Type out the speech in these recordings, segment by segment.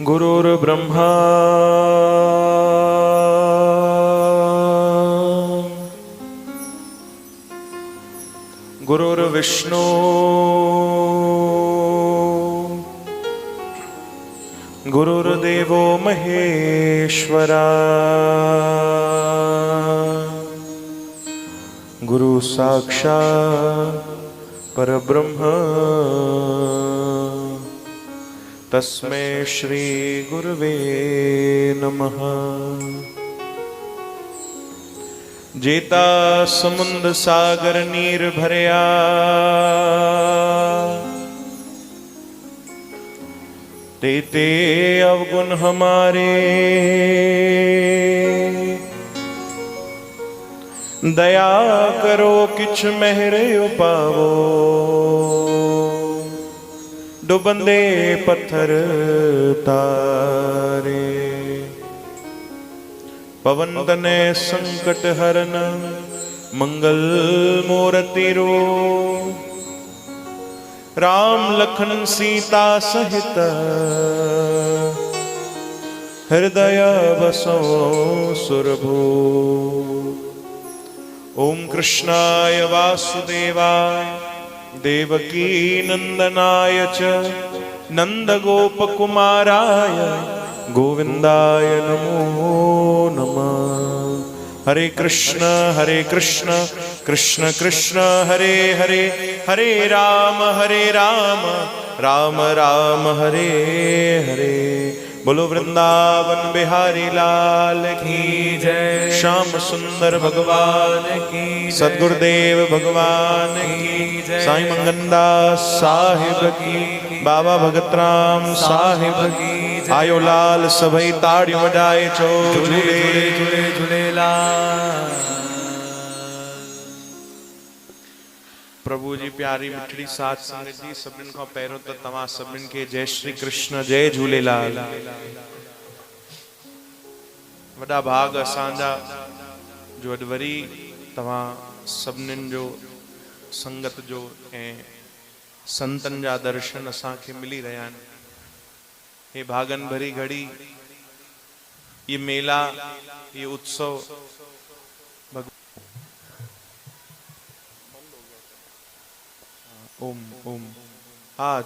गुरुर्ब्रह्मा गुरुर्विष्णु गुरुर्देवो महेश्वरा गुरु साक्षात् परब्रह्म तस्मै श्री गुरुवे नमः। जेता समुद्र सागर नीर भरया तेते अवगुण हमारे दया करो किछ मेहरे उपावो डुबंदे पत्थर तारे पवन तने संकट हरन मंगल मूर्ति रो राम लखन सीता सहित हृदय बसो सुरभो। ओम कृष्णाय वासुदेवाय देवकी नंदनाय च नंद गोप कुमाराय गोविंदाय नमो नमः। हरे कृष्ण कृष्ण कृष्ण हरे हरे हरे राम राम राम हरे हरे। बोलो वृंदावन बिहारी लाल की जय। श्याम सुंदर भगवान की, सद्गुरुदेव भगवान की जय। साईं मंगनदास साहिब की, बाबा भगतराम साहिब की। आयो लाल सभई ताड़ियों वजाए चो झूले झूले झूलेलाल। प्रभु जी प्यारी मिठड़ी साथ संगत जी सभिन खां पहिरों त तव्हां सभिन खे जय श्री कृष्ण जय झूलेलाल। वॾा भाग असांजा जो अॼु वरी तव्हां सभिनीनि जो संगत जो ऐं संतन जा दर्शन असांखे मिली रहिया आहिनि। हे भागन भरी घड़ी, ये मेला, ये उत्सव ओम ओम हाँ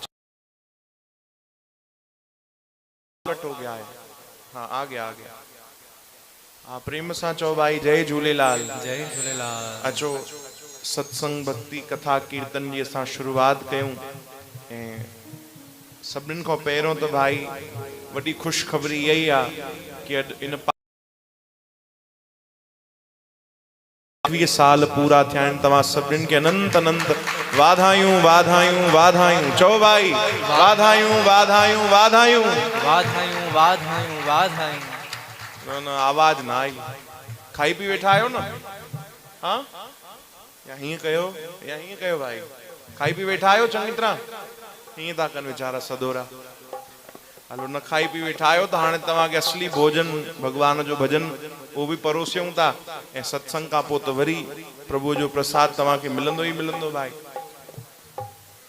हो गया है। हाँ आ गया हाँ प्रेम सां चो भाई जय झूलेलाल जय झूलेलाल। अचो सत्संग भक्ति कथा कीर्तन जी असां शुरुआत कयूं। ऐं सभिनीनि खां पहिरों त भाई वॾी ख़ुशख़बरी इहा ई आहे कि अॼु इन 20 साल पूरा थिया आहिनि। तव्हां सभिनीनि खे अनंत अनंत वाधायूं वाधायूं वाधायूं। चओ भाई वाधायूं वाधायूं वाधायूं वाधायूं वाधायूं वाधायूं। न आवाज ना आई। खाई पी वेठा आहियो न? हाँ या हीअं कयो भाई, खाई पी वेठा आहियो चङी तरह? हीअं था कनि वीचारा सदोरा। हलो न खाई पी वेठा आहियो त हाणे तव्हांखे असली भोजन भगवान जो भजन वो भी परोसियूं था ऐं सत्संग खां पोइ त वरी प्रभु जो प्रसाद तव्हांखे मिलंदो ई मिलंदो। भाई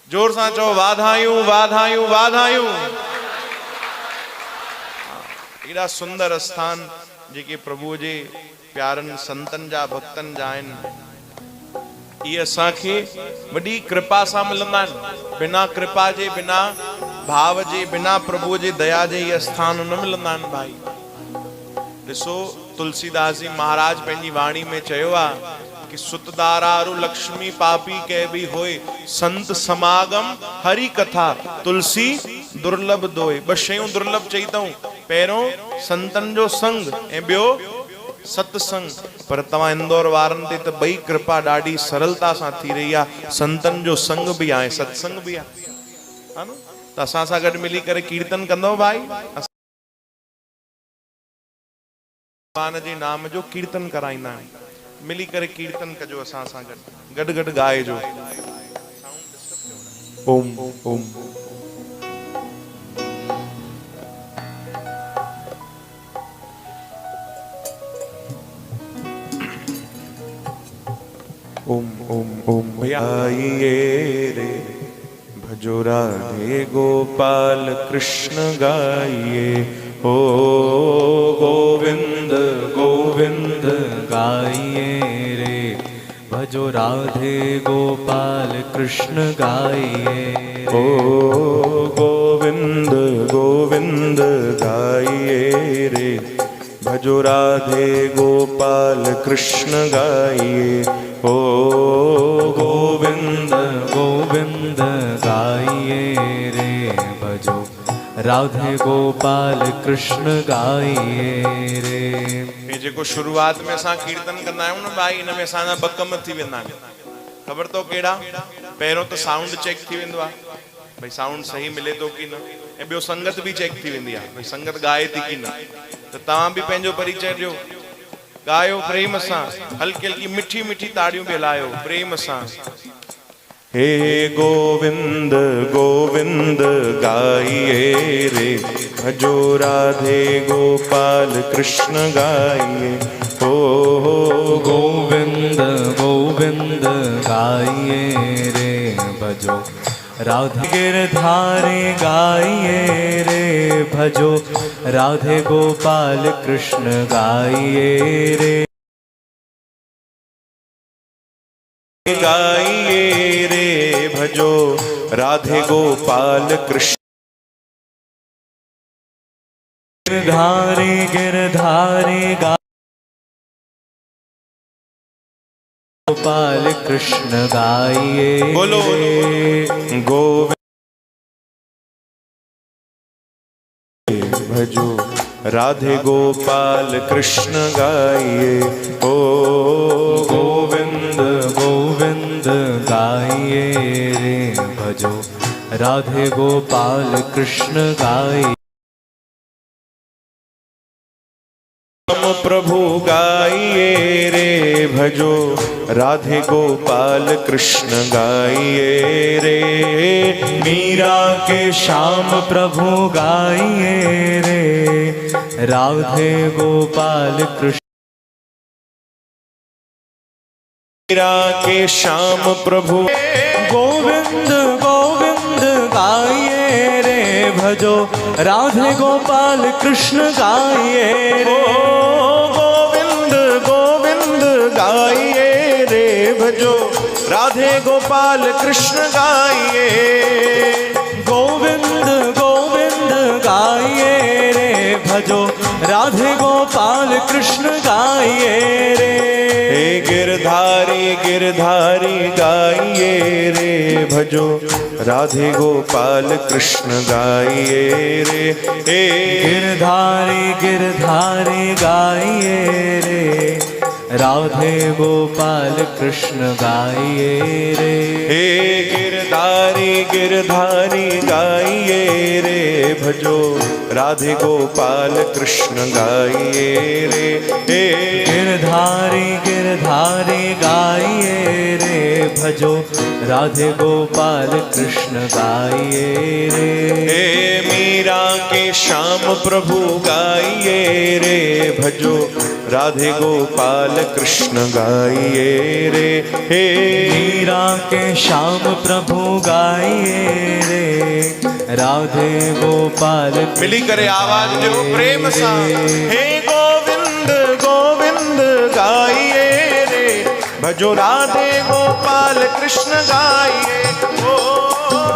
जोर सां चओ वाधायूं वाधायूं वाधायूं। एॾा सुंदर स्थान जेके प्रभु जे प्यारनि संतन जा भक्तन जा आहिनि, ये असांखे वॾी कृपा सां मिलंदा आहिनि। बिना कृपा जे, बिना भाव जे, बिना प्रभु जे दया जे ये स्थान न मिलंदा आहिनि। भाई ॾिसो तुलसीदास जी महाराज पंहिंजी वाणी में चयो आहे कि सुतदारारु लक्ष्मी पापी के भी होए संत समागम हरि कथा तुलसी दुर्लभ दोए। ॿ शयूं दुर्लभ चई अथऊं, पहिरों संतन जो संग ऐं ॿियो सत्संग। पर तव्हां इंदौर वारनि ते त ॿई कृपा ॾाढी सरलता सां थी रही आहे। संतन जो संग बि आहे, सत्संग बि आहे न। त असां सां गॾु मिली करे कीर्तन कंदव भाई? भगवान जे नाम जो कीर्तन कराईंदा आहियूं। मिली करे कीर्तन कजो असां सां गॾु गॾु ॻाइजो। ओम ओम ओम ओम ओम भैया रे भजो राधे गोपाल कृष्ण गाइए। ओ गोविंद गोविंद गाइए रे, भजो राधे गोपाल कृष्ण गाइए। ओ गोविंद गोविंद गाइए रे, भजो राधे गोपाल कृष्ण गाइए। ओ गोविंद गोविंद गाइए रे, भजो राधे गोपाल कृष्ण गाइए रे। ये जेको शुरुआत में असां कीर्तन कंदा आहियूं न भाई, इन में असांजा ॿ कम थी वेंदा आहिनि। ख़बर तो कहिड़ा? पहिरियों त साउंड चेक थी वेंदो आहे, भई साउंड सही मिले थो की न, ऐं ॿियो संगत बि चेक थी वेंदी आहे, भई संगत ॻाए थी की न। त तव्हां बि पंहिंजो परिचय ॾियो, ॻायो प्रेम सां, हल्की हल्की मिठी मिठी ताड़ियूं बि हलायो प्रेम सां। हे गोविंद गोविंद गाइए रे, भजो राधे गोपाल कृष्ण गाइए। ओ गोविंद गोविंद गाइए रे, भजो राधे गिरधारी गाइए रे, भजो राधे गोपाल कृष्ण गाइए रे। गाइए रे, भजो राधे गोपाल कृष्ण। गिरधारी गिरधारी गोपाल कृष्ण गाइए। बोलो गोविंद भजो राधे गोपाल कृष्ण गाइए। ओ गोविंद गोविंद गाइए रे, भजो राधे गोपाल कृष्ण गाइए। प्रभु गाइए रे, भजो राधे गोपाल कृष्ण गाइए रे। मीरा के श्याम प्रभु गाइए रे, राधे गोपाल कृष्ण। मीरा के श्याम प्रभु गोविंद गोविंद गाइए रे, भजो राधे गोपाल कृष्ण गाइए रे। गोविंद गोविंद गाइए रे, भजो राधे गोपाल कृष्ण गाइए। गोविंद गोविंद गाइए रे, भजो राधे गोपाल कृष्ण गाइए रे। हे गिरधारी गिरधारी गाइए रे, भजो राधे गोपाल कृष्ण गाइए रे। हे गिरधारी गिरधारी गाइए रे, राधे गोपाल कृष्ण गाइए रे। हे गिरधारी गिरधारी गाइए रे, भजो राधे गोपाल कृष्ण गाइए रे। हे गिरधारी गिरधारी गाइए रे, भजो राधे गोपाल कृष्ण गाइए रे। हे मीरा के श्याम प्रभु गाइए रे, भजो राधे गोपाल कृष्ण गाइए रे। हे मीरा के श्याम प्रभु गाइए रे, राधे गोपाल मिली करे आवाज जो प्रेम सा। हे गोविंद गोविंद गाइए रे, भजो राधे गोपाल कृष्ण गाइए। ओ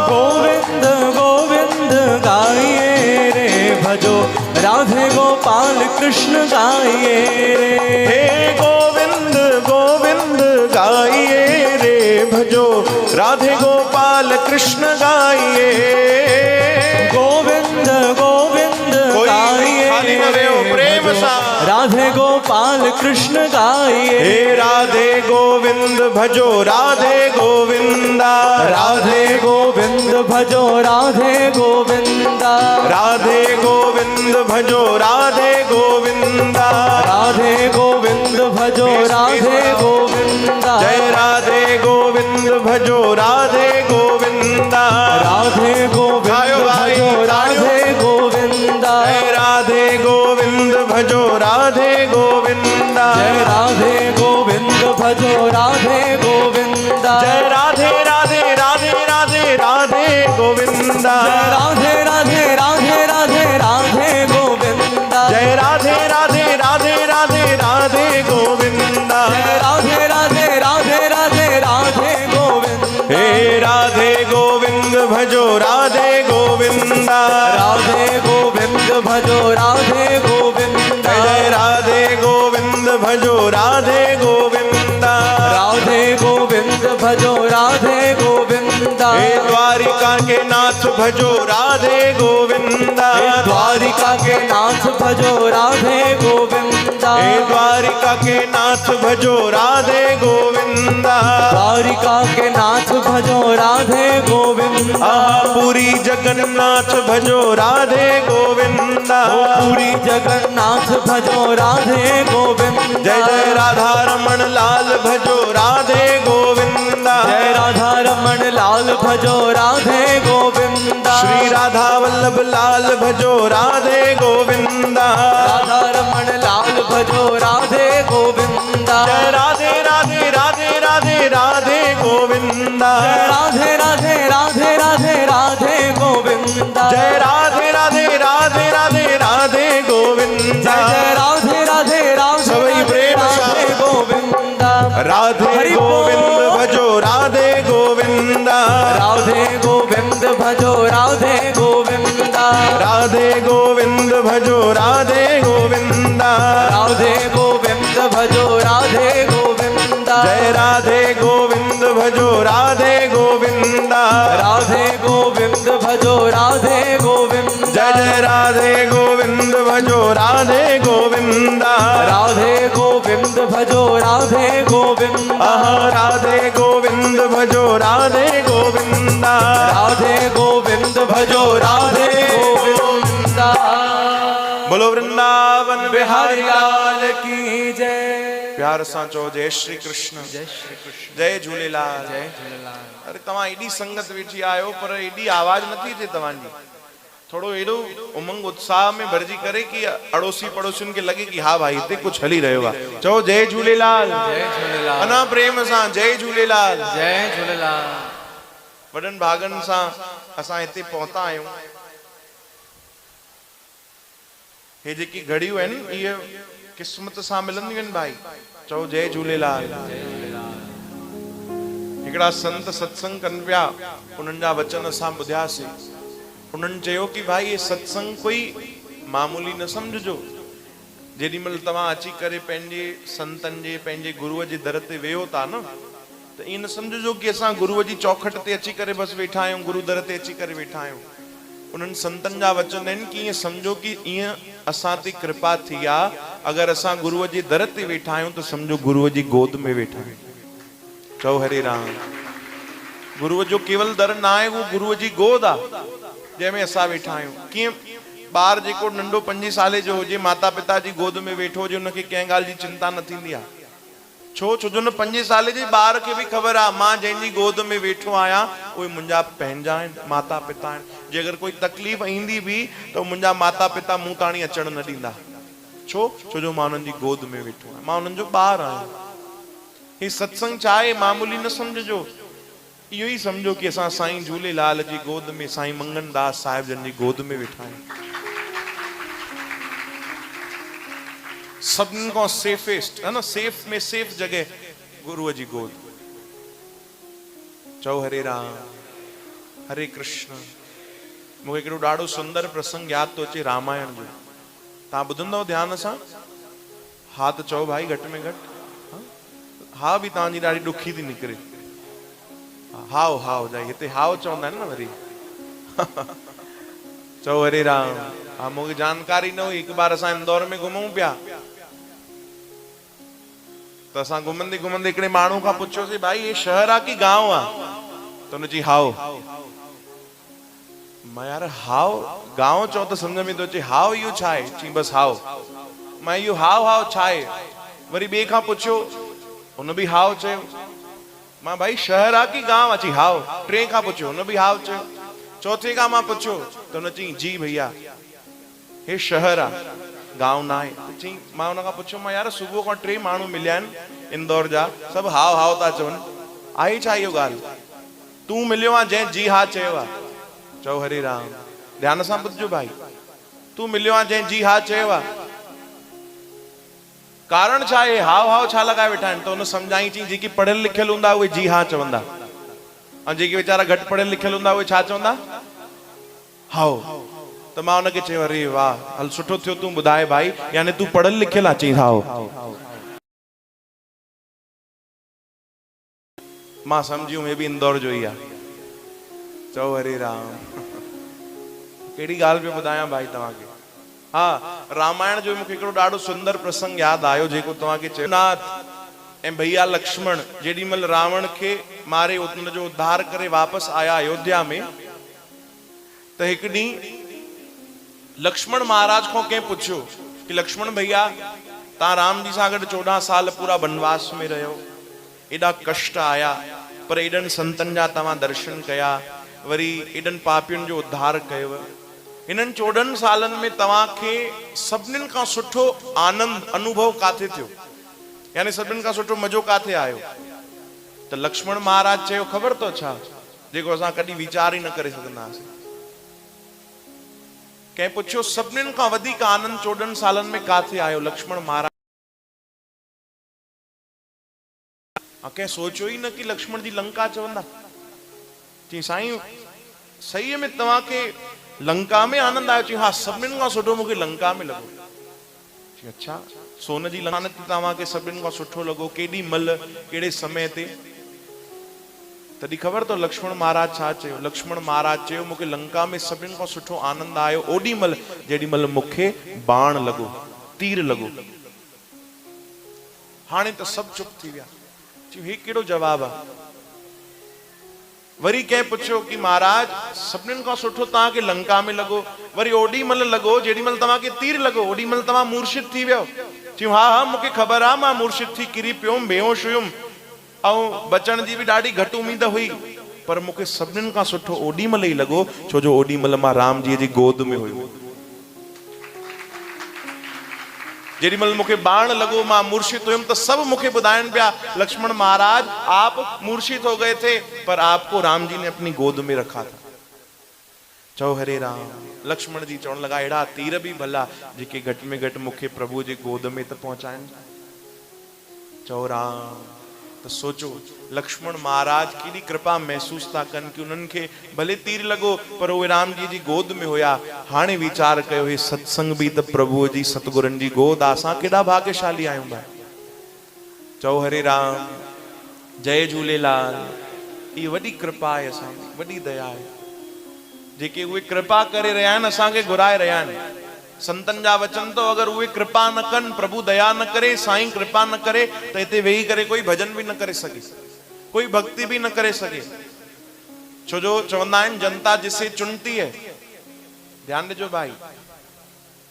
गोविंद गोविंद गाइए रे, भजो राधे गोपाल कृष्ण गाइए रे। हे गोविंद गोविंद गाइए रे, भजो राधे गोपाल कृष्ण गाइए। गोविंद गोविंद गाइए खाली न रहो प्रेम सा। राधे गोपाल कृष्ण गाइए। हे राधे गोविंद भजो राधे गोविंदा, राधे गोविंद भजो राधे गोविंदा, राधे गोविंद भजो राधे गोविंदा, राधे गोविंद भजो राधे गोविंदा। जय राधे गोविंद भजो राधे गोविंदा, राधे गोविंद भजो राधे गोविंदा। जय राधे गोविंद भजो राधे गोविंदा, जय राधे गोविंद भजो राधे गोविंदा। जय राधे राधे राधे राधे राधे गोविंदा। राधे राधे राधे राधे राधे गोविंदा। जय राधे राधे राधे राधे राधे गोविंदा। राधे राधे राधे राधे राधे गोविंद। हे राधे गोविंद भजो राधे गोविंदा। राधे गोविंद भजो राधे गोविंद। जय राधे गोविंद भजो राधे गोविंदा। राधे गोविंद भजो राधे गोविंदा। हे द्वारिका के नाथ भजो राधे गोविंदा। द्वारिका के नाथ भजो राधे गोविंदा। हे द्वारिका के नाथ भजो राधे गोविंदा। द्वारिका के नाथ भजो राधे गोविंदा। पुरी जगन्नाथ भजो राधे गोविंदा। पुरी जगन्नाथ भजो राधे गोविंदा। जय जय राधा रमण लाल भजो राधे गोविंदा। जय राधा रमण लाल भजो राधे गोविंदा। श्री राधा वल्लभ लाल भजो राधे गोविंदा। राधा रमण लाल भजो राधे गोविंदा। जय राधे राधे राधे राधे राधे गोविंदा। जय राधे राधे राधे राधे राधे गोविंदा। जय राधे राधे राधे राधे राधे गोविंदा। जय राधे राधे राधे सभी प्रेम से राधे गोविंदा। राधे हरि गोविंद बोल। भजो राधे गोविंदा। राधे गोविंद भजो राधे गोविंदा। राधे गोविंद भजो राधे गोविंदा। राधे गोविंद भजो राधे गोविंदा। जय राधे गोविंद भजो राधे गोविंदा। राधे गोविंद भजो राधे गोविंदा। जय जय राधे गोविंद भजो राधे गोविंदा। राधे गोविंद भजो राधे गोविंदा। राधे गोविंद भजो राधे गोविंदा। राधे गोविंद भजो राधे गोविंदा। बोलो वृंदावन बिहारी लाल की जय। प्यार सां चओ जय श्री कृष्ण। जय श्री कृष्ण। जय झूलेलाल। जय झूलेलाल। अरे तव्हां एॾी संगत वेठी आयो पर एॾी आवाज नथी अचे तव्हांजी। थोड़ो एॾो उमंग उत्साह में भरजी करे कि अड़ोसी पड़ोसियुनि खे लगे कि हा भाई हिते कुछ हली रहियो आहे। चओ जय झूलेलाल। जय झूलेलाल। अना प्रेम सां जय झूलेलाल। जय झूलेलाल। वॾनि भागनि सां असां हिते पहुता आहियूं। हे जेकी घड़ियूं आहिनि इहे क़िस्मत सां मिलंदियूं आहिनि भाई। चओ जय झूलेलाल। हिकिड़ा संत सत्संग कनि पिया, उन्हनि जा वचन असां ॿुधियासीं। उन्हनि चयो कि भाई ये सत्संग कोई मामूली न समझो। जेॾीमहिल तव्हां अची करे पंहिंजे संतनि जे पंहिंजे गुरूअ जे दर ते वेहो था न, त ईअं न समझो कि असां गुरूअ जी चौखट ते अची करे बसि वेठा आहियूं, गुरू दर ते अची करे वेठा आहियूं। उन्हनि संतनि जा वचन आहिनि कि ईअं समझो कि ईअं असां ते कृपा थी आहे। अगरि असां गुरूअ जे दर ते वेठा आहियूं त समझो गुरूअ जी गोद में वेठा आहियूं। चओ हरे राम। गुरूअ जो केवल दर न आहे, उहो गुरूअ जी गोद आहे जंहिंमें असां वेठा आहियूं। कीअं ॿार जेको नंढो 5 साल जो हुजे, माता पिता जी गोद में वेठो हुजे, उनखे कंहिं ॻाल्हि जी चिंता न थींदी आहे। छो जो न 5 साल जे ॿार खे बि ख़बर आहे मां जंहिंजी गोद में वेठो आहियां उहे मुंहिंजा पंहिंजा आहिनि, माता पिता आहिनि। जे अगरि कोई तकलीफ़ ईंदी बि त मुंहिंजा माता पिता मूं ताणी अचण न ॾींदा। छो जो मां उन्हनि जी गोद में वेठो आहियां, मां उन्हनि जो ॿार आहियां। ही सत्संग छा आहे मामूली न समझो। इहो ई समझो कि असां साईं झूलेलाल जी गोद में, साईं मंगन दास साहिब जन जी गोद में वेठा आहियूं। सभिनी खां सेफेस्ट है न, सेफ में सेफ जगह गुरूअ जी गोद। चओ हरे राम हरे कृष्ण। मूंखे हिकिड़ो ॾाढो सुंदर प्रसंग यादि थो अचे रामायण जो। तव्हां ॿुधंदव ध्यान सां? हा त चओ भाई घटि में घटि। हा बि तव्हांजी ॾाढी ॾुखी थी निकिरे। हाओ हाओ जाई हिते हाओ चवंदा आहिनि न वरी। चओ हरे राम। हा मूंखे जानकारी न हुई। हिकु बार असां इंदौर में घुमूं पिया त असां घुमंदे घुमंदे हिकिड़े माण्हू खां पुछियोसीं भाई ये शहर आहे कि गांव आहे? त हुन चई हाओ। मां यार हाओ गांव चओ त सम्झ में थो अचे, हाओ इहो छा आहे? चई बसि हाओ। मां इहो हाओ हाओ छा आहे? वरी ॿिए खां पुछियो, हुन बि हाओ चयो। मां भाई शहर आहे कि गांव आहे? चई हाओ। 3 खां पुछियो, हुन बि हाओ चयो। 4थे खां मां पुछियो त हुन चई जी भैया हे शहर आहे, गांव न आहे। चई मां हुन खां पुछियो, मां यार सुबुह खां 3 माण्हू मिलिया आहिनि इंदौर जा, सभु हाओ हाओ था चवनि, आहे छा इहो ॻाल्हि? तूं मिलियो आहे जंहिं जी हा चयो आहे? चओ हरे राम। ध्यान सां ॿुधजो भाई, तू मिलियो आहे जंहिं जी हा चयो आहे, कारण छा आहे, हाव हाव छा लॻाए वेठा आहिनि। त हुन सम्झाई चई जेकी पढ़ियल लिखियल हूंदा उहे जी हा चवंदा, ऐं जेके वीचारा घटि पढ़ियल लिखियल हूंदा उहे छा चवंदा, हाओ। त मां हुनखे चयो अरे वाह, हल सुठो थियो तूं ॿुधाए भाई, यानी तूं पढ़ियल लिखियल आहे। चई हाओ। मां सम्झी में बि इंदौर जो ई आहे। चओ हरे राम। कहिड़ी ॻाल्हि पियो ॿुधायां भाई तव्हांखे। हा, रामायण जो मूंखे हिकिड़ो ॾाढो सुंदर प्रसंग यादि आयो जेको तव्हांखे चयो। नाथ ऐं भैया लक्ष्मण जेॾी महिल रावण खे मारे उनजो उद्धार करे वापसि आया अयोध्या में, त हिकु ॾींहुं लक्ष्मण महाराज खां कंहिं पुछियो कि लक्ष्मण भैया तव्हां राम जी सां गॾु 14 साल पूरा वनवास में रहियो, एॾा कष्ट आया, पर एॾनि संतनि जा तव्हां दर्शन कया, वरी एॾनि पापियुनि जो उद्धार कयो, हिननि 14 सालनि में तव्हांखे सभिनीनि खां सुठो आनंद अनुभव काथे थियो, यानी सभिनीनि खां सुठो मज़ो काथे आयो? त लक्ष्मण महाराज चयो ख़बर तो छा, जेको असां कॾहिं वीचार ई न करे सघंदासीं। कंहिं पुछियो सभिनीनि खां वधीक आनंद 14 सालनि में काथे आयो? लक्ष्मण महाराज कंहिं सोचियो ई न कि लक्ष्मण जी लंका चवंदा। चई साईं सही में तव्हांखे लंका में आनंद आयो? चई हा, सभिनीनि खां सुठो मूंखे लंका में लॻो। चई अच्छा, सोन जी लंका तव्हांखे सभिनीनि खां सुठो लॻो, केॾी महिल कहिड़े समय ते? तॾहिं ख़बर तो लक्ष्मण महाराज छा चयो? लक्ष्मण महाराज चयो मूंखे लंका में सभिनीनि खां सुठो आनंद आयो ओॾी महिल जेॾी महिल मूंखे बाण लॻो, तीर लॻो। हाणे त सभु चुप थी विया। हे कहिड़ो जवाब आहे? वरी कंहिं पुछियो कि महाराज सभिनीनि खां सुठो तव्हांखे लंका में लॻो, वरी ओॾी महिल लॻो जेॾी महिल तव्हांखे तीर लॻो, ओॾी महिल तव्हां मूर्छित थी वियो। चयूं हा हा मूंखे ख़बर आहे, मां मूर्छित थी किरी पियुमि, बेहोश हुयुमि, ऐं बचण जी बि ॾाढी घटि उम्मीद हुई, पर मूंखे सभिनीनि खां सुठो ओॾी महिल ई लॻो छो जो ओॾी महिल मां राम जी जी गोद में हुयुमि। जेॾी महिल मूंखे बाण लॻो, मां मूर्छित हुयुमि, त सभु मूंखे ॿुधाइनि पिया लक्ष्मण महाराज आप मूर्छित हो गए थे पर आपको राम जी ने अपनी गोद में रखा था। चओ हरे राम। लक्ष्मण जी चवण लॻा अहिड़ा तीर बि भला जेके घटि में घटि मूंखे प्रभु जे गोद में त पहुचाइनि। चओ राम। त सोचो लक्ष्मण महाराज केॾी कृपा महसूस था कनि कि उन्हनि खे भले तीर लॻो पर उहे राम जी जी गोद में हुया। हाणे वीचार कयो हे सत्संग बि त प्रभुअ जी सतगुरनि जी गोद आहे, असां केॾा भाग्यशाली आहियूं भाई। चओ हरे राम। जय झूलेलाल। इहा वॾी कृपा आहे, असांजी वॾी दया आहे, जेके उहे कृपा करे रहिया आहिनि, असांखे घुराए रहिया आहिनि। संतन जा वचन तो अगर उहे कृपा न कन, प्रभु दया न करे, साईं कृपा न करे, त हिते वेही करे कोई भजन भी न करे सके, कोई भक्ति भी न करे सके। छो जो चवंदा आहिनि जनता जिसे चुनती है, ध्यान दीजो भाई,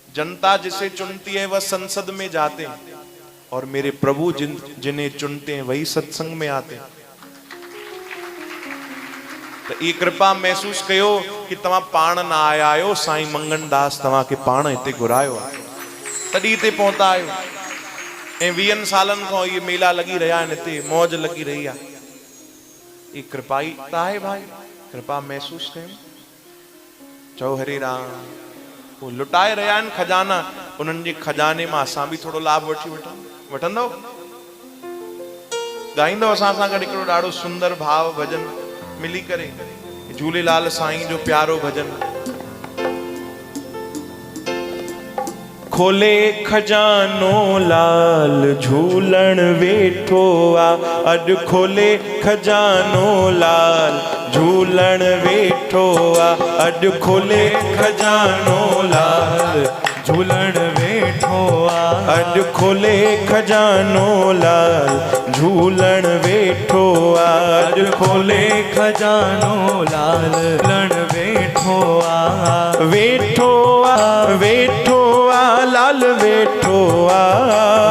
जनता जिसे चुनती है वह संसद में जाते हैं और मेरे प्रभु जिन्हें चुनते हैं वही सत्संग में आते हैं। तो ये कृपा महसूस कयो कि तव्हां पाण न आया आहियो, साईं मंगन दास तव्हांखे पाण हिते घुरायो आहे, तॾहिं हिते पहुता आहियो। ऐं 20 सालनि खां ये मेला लॻी रहिया आहिनि, हिते मौज लॻी रही आहे। ये कृपा ई त आहे भाई, कृपा महसूस कयो। चओ हरे राम। वो लुटाए रहिया आहिनि खजाना, उन्हनि जे खजाने मां असां बि थोरो लाभ वठंदव, ॻाईंदव असां सां गॾु हिकिड़ो ॾाढो सुंदर भाव भजन मिली करे, झूलेलाल साईं जो प्यारो भजन। खोले खजानो लाल झूलण वेठो आ, अॼु खोले खजानो लाल झूलण वेठो आ, अॼु खोले खजानो लाल झूलण वेठो आ, अॼु खोले खजानो लाल झूलण वेठो आ, अॼु खोले खजानो लाल झूलण वेठो आ, वेठो आ, वेठो आ लाल वेठो आ,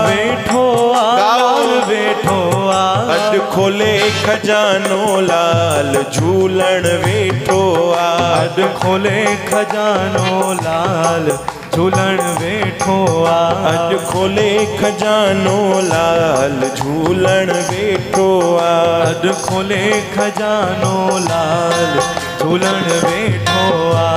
वेठो आ लाल वेठो आ, अॼु खोले खजानो लाल झूलण वेठो आ, अॼु खोले खजानो लाल झूलण वेठो आ, अॼु खोले खजानो लाल झूलण वेठो आ, अॼु खोले खजानो लाल झूलण वेठो आ।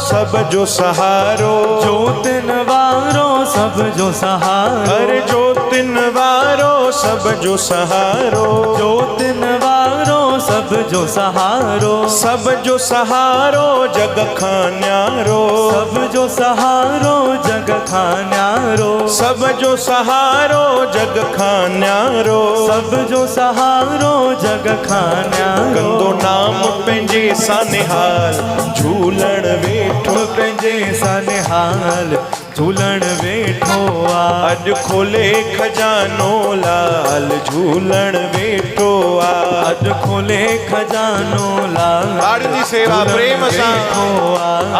सब जो सहारो, ज्योतिन वारो सब जो सहारो, अरे ज्योतिन वारो सब जो सहारो, ज्योतिन वारो सब जो सहारो, सब जो सहारो जग खान्यारो, सब जो सहारो जग खान्यारो, सब जो सहारो जग खान्यारो, सब जो सहारो जग खान्यारो। कंदो नाम पंहिंजे सानिहाल झूलण वेठो, पंहिंजे सानिहाल झूलण वेठो आ। अॼु खोले खजानो लाल झूलण वेठो आ। अॼु खोले खजानो लाल लाल जी सेवा प्रेम सां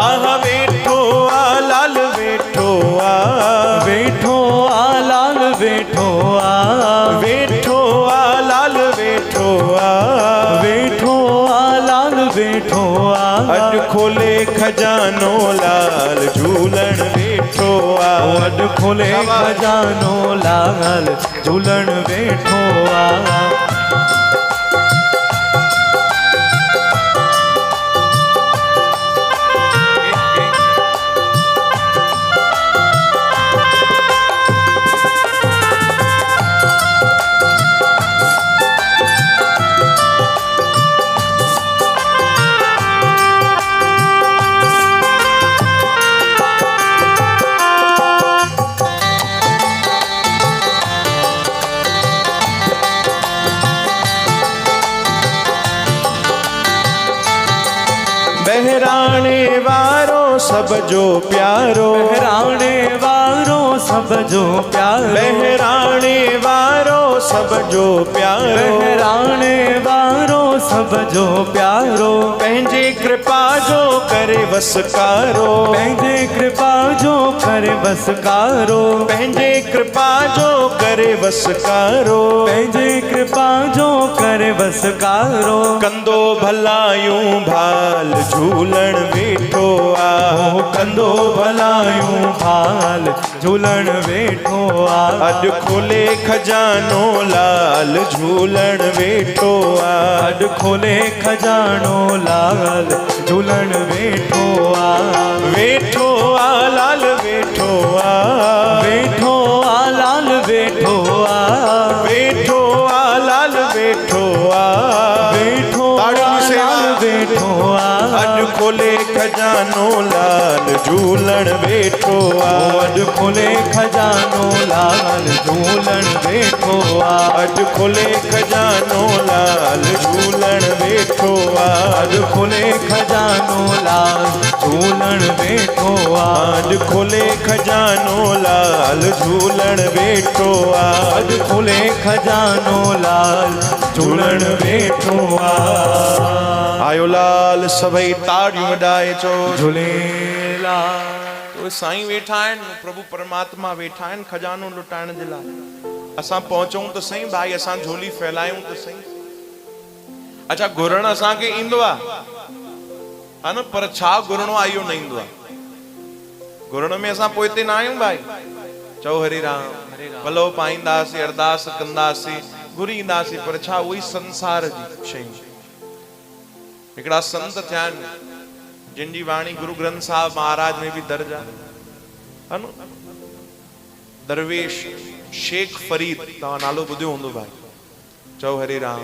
आहा वेठो आ लाल वेठो आ, वेठो आ लाल वेठो आ, वेठो आ लाल वेठो आ, वेठो आ लाल वेठो आ। अॼु खोले खजानो लाल झूलण वेठो आ। अॼु खोले खजानो लाल झूलण वेठो आ। बहराणे वारो सब जो प्यारो, बहराणे वारो सब जो प्यारो, बहराणे वारो सब जो प्यारो, बहराणे वारो सब जो प्यारो। पंहिंजे कृपा जो करे वसकारो, पंहिंजे कृपा जो करे वसकारो, पंहिंजे कृपा जो करे वसकारो, पंहिंजे कृपा जो करे वसकारो। कंदो भलायूं भाल झूलण वेठो आ, कंदो भलायूं भाल झूलण वेठो आ। अॼु खोले खजानो लाल झूलण वेठो आ। अॼु खोले खजानो लाल झूलण वेठो आ। वेठो आ लाल वेठो आ, वेठो आ लाल वेठो आ, वेठो आ लाल वेठो आ, वेठो आ लाल वेठो आ। अॼु खोले खजानो लाल झूलण वेठो आ। अॼु खोले खजानो लाल झूलण वेठो आ। अॼु खोले खजानो लाल झूलण वेठो आ। अॼु खोले खजानो लाल झूलण वेठो आ। अॼु खोले खजानो लाल झूलण वेठो आ। अॼु खोले खजानो लाल झूलण वेठो आ। आयो लाल सभई ताड़ियूं वॼाए चो झूलेलाल। तो साईं वेठा आहिनि, प्रभु परमात्मा वेठा आहिनि खजानो लुटाइण जे लाइ। असां पहुचूं त सही भाई, असां झोली फैलायूं त सही। अच्छा घुरण असांखे ईंदो आहे न, पर छा घुरणो आहे इहो न ईंदो आहे। घुरण में असां पोइते न आहियूं भाई। चओ हरे राम, पलव पाईंदासीं, अरदास कंदासीं, घुरी ईंदासीं, पर छा उही संसार जी शयूं। हिकिड़ा संत थिया आहिनि जिन जी वाणी गुरु ग्रंथ साहिब महाराज में बि दर्ज आहे न। दरवेश शेख फरीद, तव्हां नालो ॿुधियो हूंदो भाई। चओ हरे राम।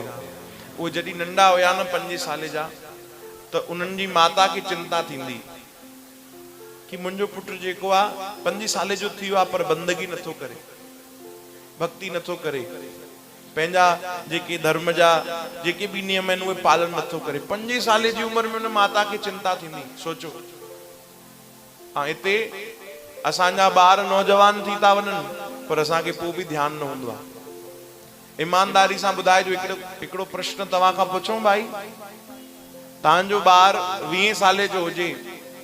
उहे जॾहिं नंढा हुया न 5 साल जा, त उन्हनि जी माता खे चिंता थींदी कि मुंहिंजो पुटु जेको आहे 5 साल जो थी वियो आहे पर बंदगी नथो करे, भक्ति नथो करे, पंहिंजा जेके धर्म जा जेके बि नियम आहिनि उहे पालन नथो करे। 5 साल जी उमिरि में उन माता खे चिंता थींदी। सोचो, हाँ हिते असांजा ॿार नौजवान थी था वञनि, पर असांखे पोइ बि ध्यानु न हूंदो आहे। ईमानदारी सां ॿुधाइजो, हिकिड़ो प्रश्न तव्हां खां पुछूं भाई, तव्हांजो ॿार 20 साल जो हुजे,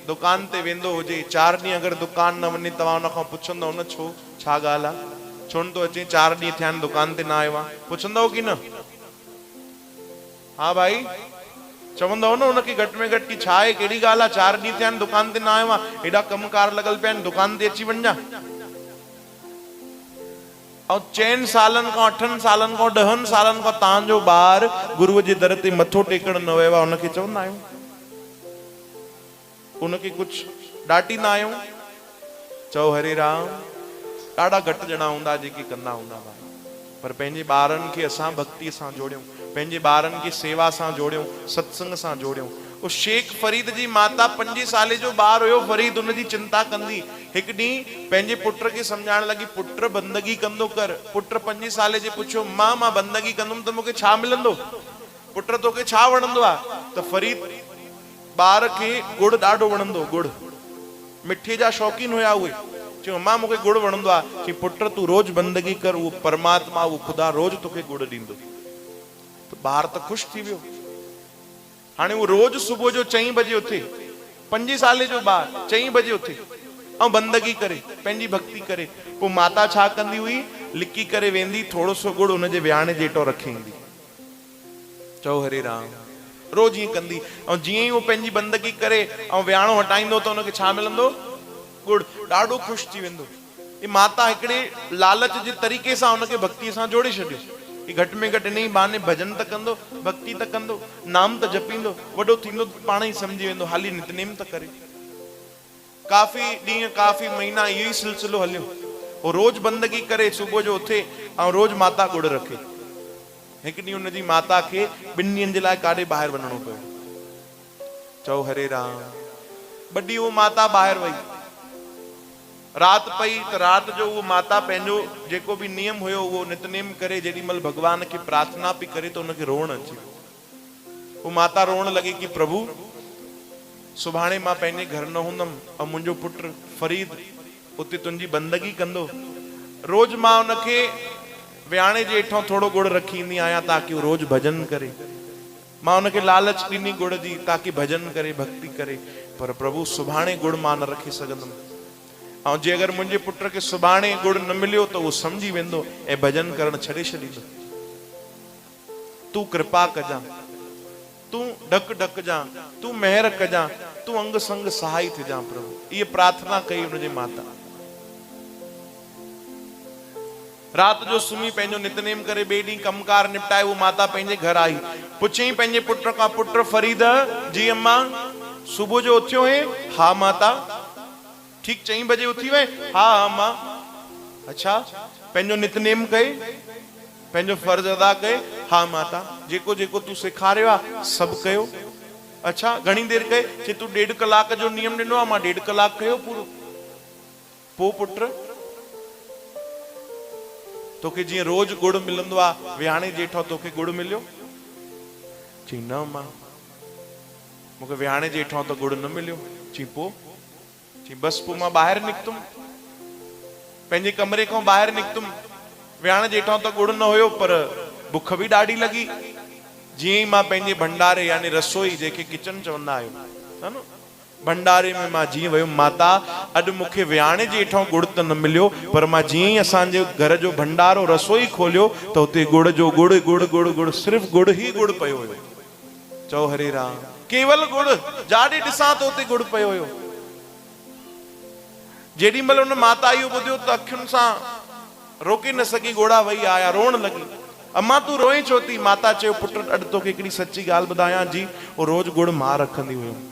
दुकान ते वेंदो हुजे 4 ॾींहं अगर दुकान न वञे तव्हां उन खां पुछंदव न छो छा ॻाल्हि आहे छो न थो अचे 4 ॾींहं थिया आहिनि दुकान ते न आयो आहे पुछंदव की न हा भाई चवंदव न उनखे घटि में घटि की छा आहे कहिड़ी ॻाल्हि आहे 4 ॾींहं थिया आहिनि दुकान ते न आयो आहे हेॾा कमकार लॻल पिया आहिनि दुकान ते अची वञ और 4 सालनि खां 8 सालनि खां 10 सालनि खां तव्हांजो ॿार गुरुअ जे दर ते मथो टेकण न वियो आहे उनखे चवंदा आहियूं उनखे कुछ डाटींदा आहियूं चओ हरे राम ॾाढा घटि ॼणा हूंदा जेके कंदा हूंदा पर पंहिंजे ॿारनि खे असां भक्ति सां जोड़ियूं पंहिंजे ॿारनि खे सेवा सां जोड़ियूं सत्संग सां जोड़ियूं उहो शेख फरीद जी माता 5 साले जो ॿार हुयो फरीद उनजी चिंता कंदी हिकु ॾींहुं पंहिंजे पुट खे सम्झाइण लॻी पुट बंदगी कंदो कर पुट 5 साले जे पुछियो मां बंदगी कंदुमि त मूंखे छा मिलंदो पुट तोखे छा वणंदो आहे त फरीद ॿार खे गुड़ ॾाढो वणंदो गुड़ मिठे जा शौक़ीन हुया उहे चयो मां मूंखे गुड़ वणंदो आहे कि पुट तूं रोज बंदगी कर उहो परमात्मा उहो ख़ुदा रोज तोखे गुड़ ॾींदो त ॿार त ख़ुशि थी वियो हाणे उहो रोज सुबुह जो 4 बजे उथे 5 साले जो ॿार 4 बजे उथे ऐं बंदगी करे पंहिंजी भक्ति करे पोइ माता छा कंदी हुई लिकी करे वेंदी थोरो सो गुड़ हुनजे विहाणे जेटो रखी ईंदी चओ हरे राम रोज ईअं कंदी ऐं जीअं ई उहो पंहिंजी बंदगी करे ऐं विहाणो हटाईंदो त हुनखे छा मिलंदो गुड़ ॾाढो ख़ुशि थी वेंदो ही माता हिकिड़े लालच जे तरीक़े सां हुनखे भक्तीअ सां जोड़े छॾियो कि घटि में घटि इन ई बहाने भजन त कंदो भक्ति त कंदो नाम त जपींदो वॾो थींदो पाण ई सम्झी वेंदो हाली नितनेम त करे काफ़ी ॾींहं काफ़ी महीना इहो ई सिलसिलो हलियो उहो रोज बंदगी करे सुबुह जो उथे ऐं रोज माता गुड़ रखे हिकु ॾींहुं हुनजी माता खे 2 ॾींहंनि जे लाइ काॾे ॿाहिरि वञिणो पियो चओ हरे राम ॿ ॾींहं उहा माता ॿाहिरि वई राति पई त राति जो उहो माता पंहिंजो जेको बि नियम हुयो उहो नितनेम करे जेॾीमहिल भॻवान खे प्रार्थना पई करे त हुनखे रोअण अची वियो उहो माता रोअण लॻी कि प्रभु सुभाणे मां पंहिंजे घर न हूंदमि ऐं मुंहिंजो पुटु फरीद उते तुंहिंजी बंदगी कंदो रोज मां हुनखे विहाणे जे हेठां थोरो गुड़ रखी ईंदी आहियां ताकि उहो रोज भजन करे मां हुनखे लालच ॾिनी गुड़ जी ताकि भजन करे भक्ति करे पर प्रभु सुभाणे गुड़ मां न रखी सघंदुमि ऐं जे अगरि मुंहिंजे पुट खे सुभाणे गुड़ न मिलियो त उहो सम्झी वेंदो ऐं भजन करणु छॾे छॾींदो तूं कृपा कजां तूं ढक ढक जा तूं मेहर कजां तूं अंग संग सहाय थिजां प्रभु इहे प्रार्थना कई हुनजे माता रात जो सुम्ही पंहिंजो नितनेम करे ॿिए ॾींहुं कमकार निपटाए उहो माता पंहिंजे घर आई पुछई पंहिंजे पुट खां पुट फरीद जी अम्मा सुबुह जो उथियो है हा माता ठीक 4 बजे उथी वए हा अम्मा अच्छा पंहिंजो नितनेम कई पंहिंजो फर्ज अदा कई हा माता जेको जेको तूं सेखारियो आहे सभु कयो अच्छा घणी देर कई जे तूं 1.5 कलाक जो नियम ॾिनो आहे मां 1.5 कलाक कयो पूरो पोइ पुट तोखे जीअं रोज गुड़ मिलंदो आहे विहाणे जेठो तोखे गुड़ मिलियो चई न मां मूंखे विहाणे जेठो त गुड़ न मिलियो चई पोइ चई बसि पोइ मां ॿाहिरि निकितुमि पंहिंजे कमरे खां ॿाहिरि निकितुमि विहाणे जेठो त गुड़ न हुयो पर बुख बि ॾाढी लॻी जीअं ई मां पंहिंजे भंडारे यानी रसोई जेके किचन चवंदा आहियूं है न भंडारे में मां जीअं वियुमि माता अॼु मूंखे विहाणे जे हेठां गुड़ त न मिलियो पर मां जीअं ई असांजे घर जो भंडारो रसोई खोलियो त हुते गुड़ जो गुड़ गुड़ गुड़ गुड़ सिर्फ़ु गुड़ ई गुड़ पियो हुयो चओ हरे राम केवल गुड़ जाॾे ॾिसां त हुते गुड़ पियो हुयो जेॾी महिल हुन माता इहो ॿुधियो त अखियुनि सां रोके न सघी ॻोड़ा वही आया रोअण लॻी अम्मा तूं रोए छो थी माता चयो पुट अॼु तोखे हिकिड़ी सची ॻाल्हि ॿुधायां जी उहो रोज गुड़ मां रखंदी हुयमि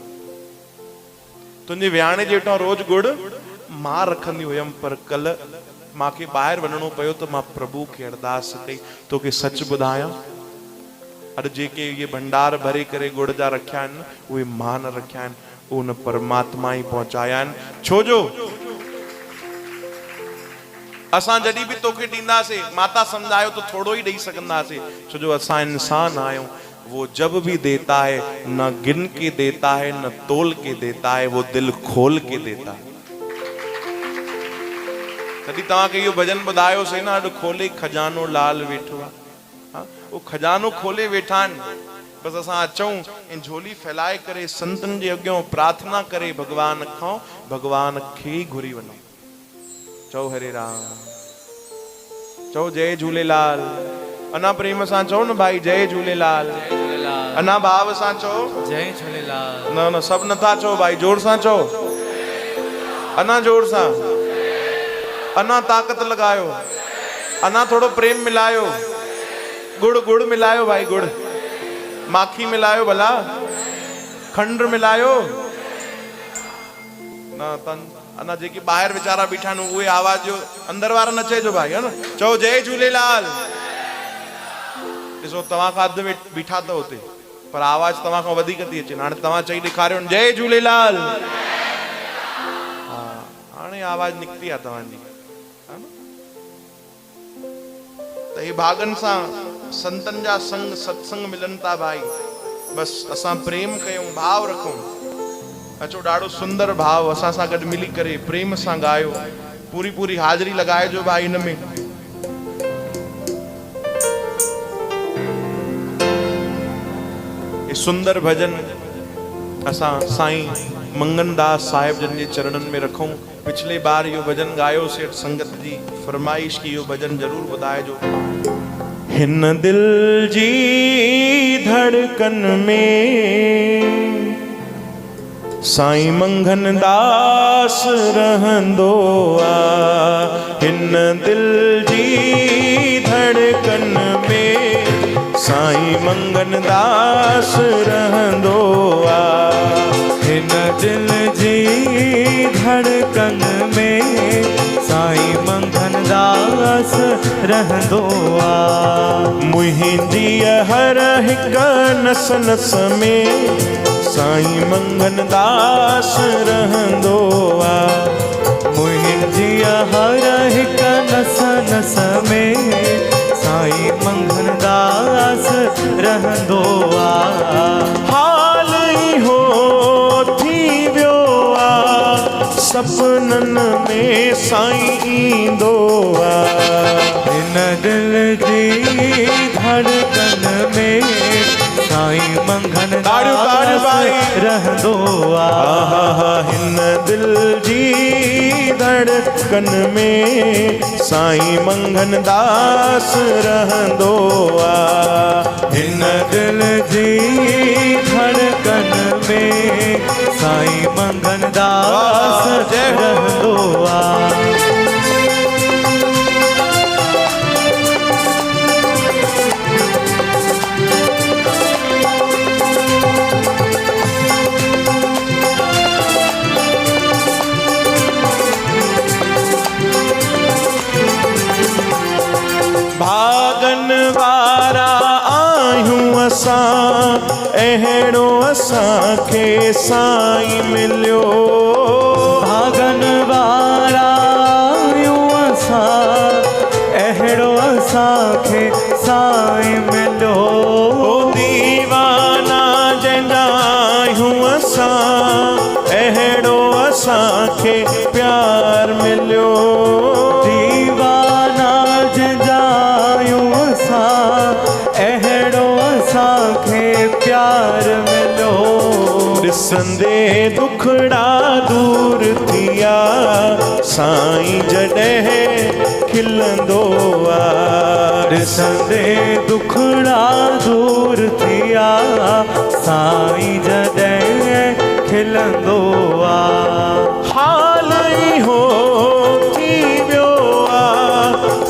तुंहिंजे विहाणे जे हेठां रोज गुड़ मां रखंदी हुयमि पर कल्ह मूंखे ॿाहिरि वञिणो पियो त मां प्रभु खे अरदास कई तोखे सच ॿुधायां अॼु जेके इहे भंडार भरे करे गुड़ जा रखिया आहिनि उहे मां न रखिया आहिनि उहे हुन परमात्मा ई पहुचाया आहिनि छो जो असां जॾहिं बि तोखे ॾींदासीं माता सम्झायो त थोरो ई ॾेई सघंदासीं छो जो असां इंसान आहियूं वो जब भी देता है न गिन के देता है न तोल के देता है वो दिल खोल के देता है तॾहिं तव्हांखे इहो भजन ॿुधायोसीं न अॼु खोले खजानो लाल वेठो आहे वो खजानो खोले वेठा आहिनि बस असां अचूं ऐं झोली फैलाए करे संतन जे अॻियां प्रार्थना करे भगवान खां भगवान खे घुरी वञूं। चओ हरे राम, चओ जय झूलेलाल। अना प्रेम सां चओ न भाई जय झूलेलाल। अना भाव सां चओ जय झूलेलाल। न न सब नथा चओ भाई, जोर सां चओ, अना जोर सां, अना ताकत लगायो, अना थोड़ो प्रेम मिलायो, गुड़ गुड़ मिलायो भाई, गुड़ माखी मिलायो, भला खंड मिलायो ना तन। अना जेकी ॿाहिरि वीचारा बीठा आहिनि उहे आवाज जो अंदर वारा न चइजो भाई, है न। चओ जय झूलेलाल। ॾिसो तव्हां खां अधु बीठा अथव हुते, पर आवाज तव्हां खां वधीक थी अचे। हाणे तव्हां चई ॾेखारियो जय झूलेलाल, हाणे आवाज निकिती आहे तव्हांजी, है न। त हे भागन सां संतन जा संग सत्संग मिलन था भाई। बस असां प्रेम कयूं, भाव रखूं। अचो ॾाढो सुंदर भाव असां सां गॾु मिली करे प्रेम सां गायो। पूरी पूरी हाज़िरी लगाइजो भाई इन में। ये सुंदर भजन असां साईं मंगनदास साहिब जन जे चरणन में रखूं। पिछले बार यो भजन गायो से संगत जी फरमाइश की यो भजन जरूर ॿुधाइजो। हिन दिल जी धड़कन में साईं मंगन दास रहंदो आ। हिन दिल जी धड़कन में साईं मंगन दास रहंदो आ। हिन दिल जी धड़कन में साईं मंगन दास रहंदो आ। मुंहिंजी हर हिक नस नस में साईं मंगन दास रहंदो आ। मुंहिंजी हर हिक नस नस में साईं मंगन दास रहंदो आ। हाल इहो थी वियो आ, सपनन में साईं ईंदो आ। हिन दिल जी धड़कन में साईं मंगन दास रहंदो आ। हिन दिल जी धड़कन में साईं मंगन दास रहंदो आ। हिन दिल जी धड़कन में साईं मंगन दास रहंदो आ। भागन वारा आहियूं असां, अहिड़ो असांखे साईं मिलियो। भागन वारा आहियूं असां, अहिड़ो असांखे साईं मिलियो। दीवाना जंहिंजा आहियूं असां, अहिड़ो असांखे प्यार मिलियो। दीवाना जंहिंजा आहियूं असां, अहिड़ो असांखे प्यार मिलियो। ॾिसंदे दुखड़ा दूर थिया साईं जॾहिं खिलंदो आ। ॾिसंदे दुखड़ा दूर थिया साईं जॾहिं खिलंदो आ। हाल इहो थी वियो आ,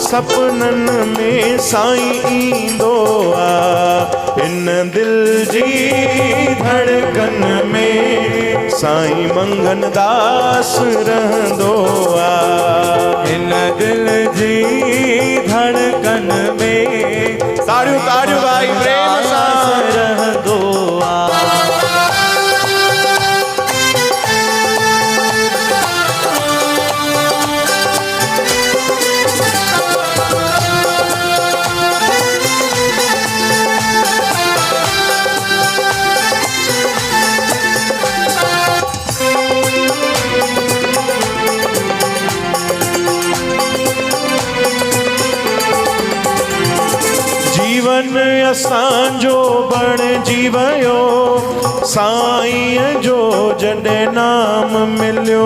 सपनन में साईं ईंदो आ। इन दिल जी धड़कन में साईं मंगन दास रहंदो आ। इन दिल जी धड़कन में ताड़ियूं ताड़ियूं भाई प्रेम सां रहंदो आ। असांजो बणजी वियो साईं जो जॾहिं नाम मिलियो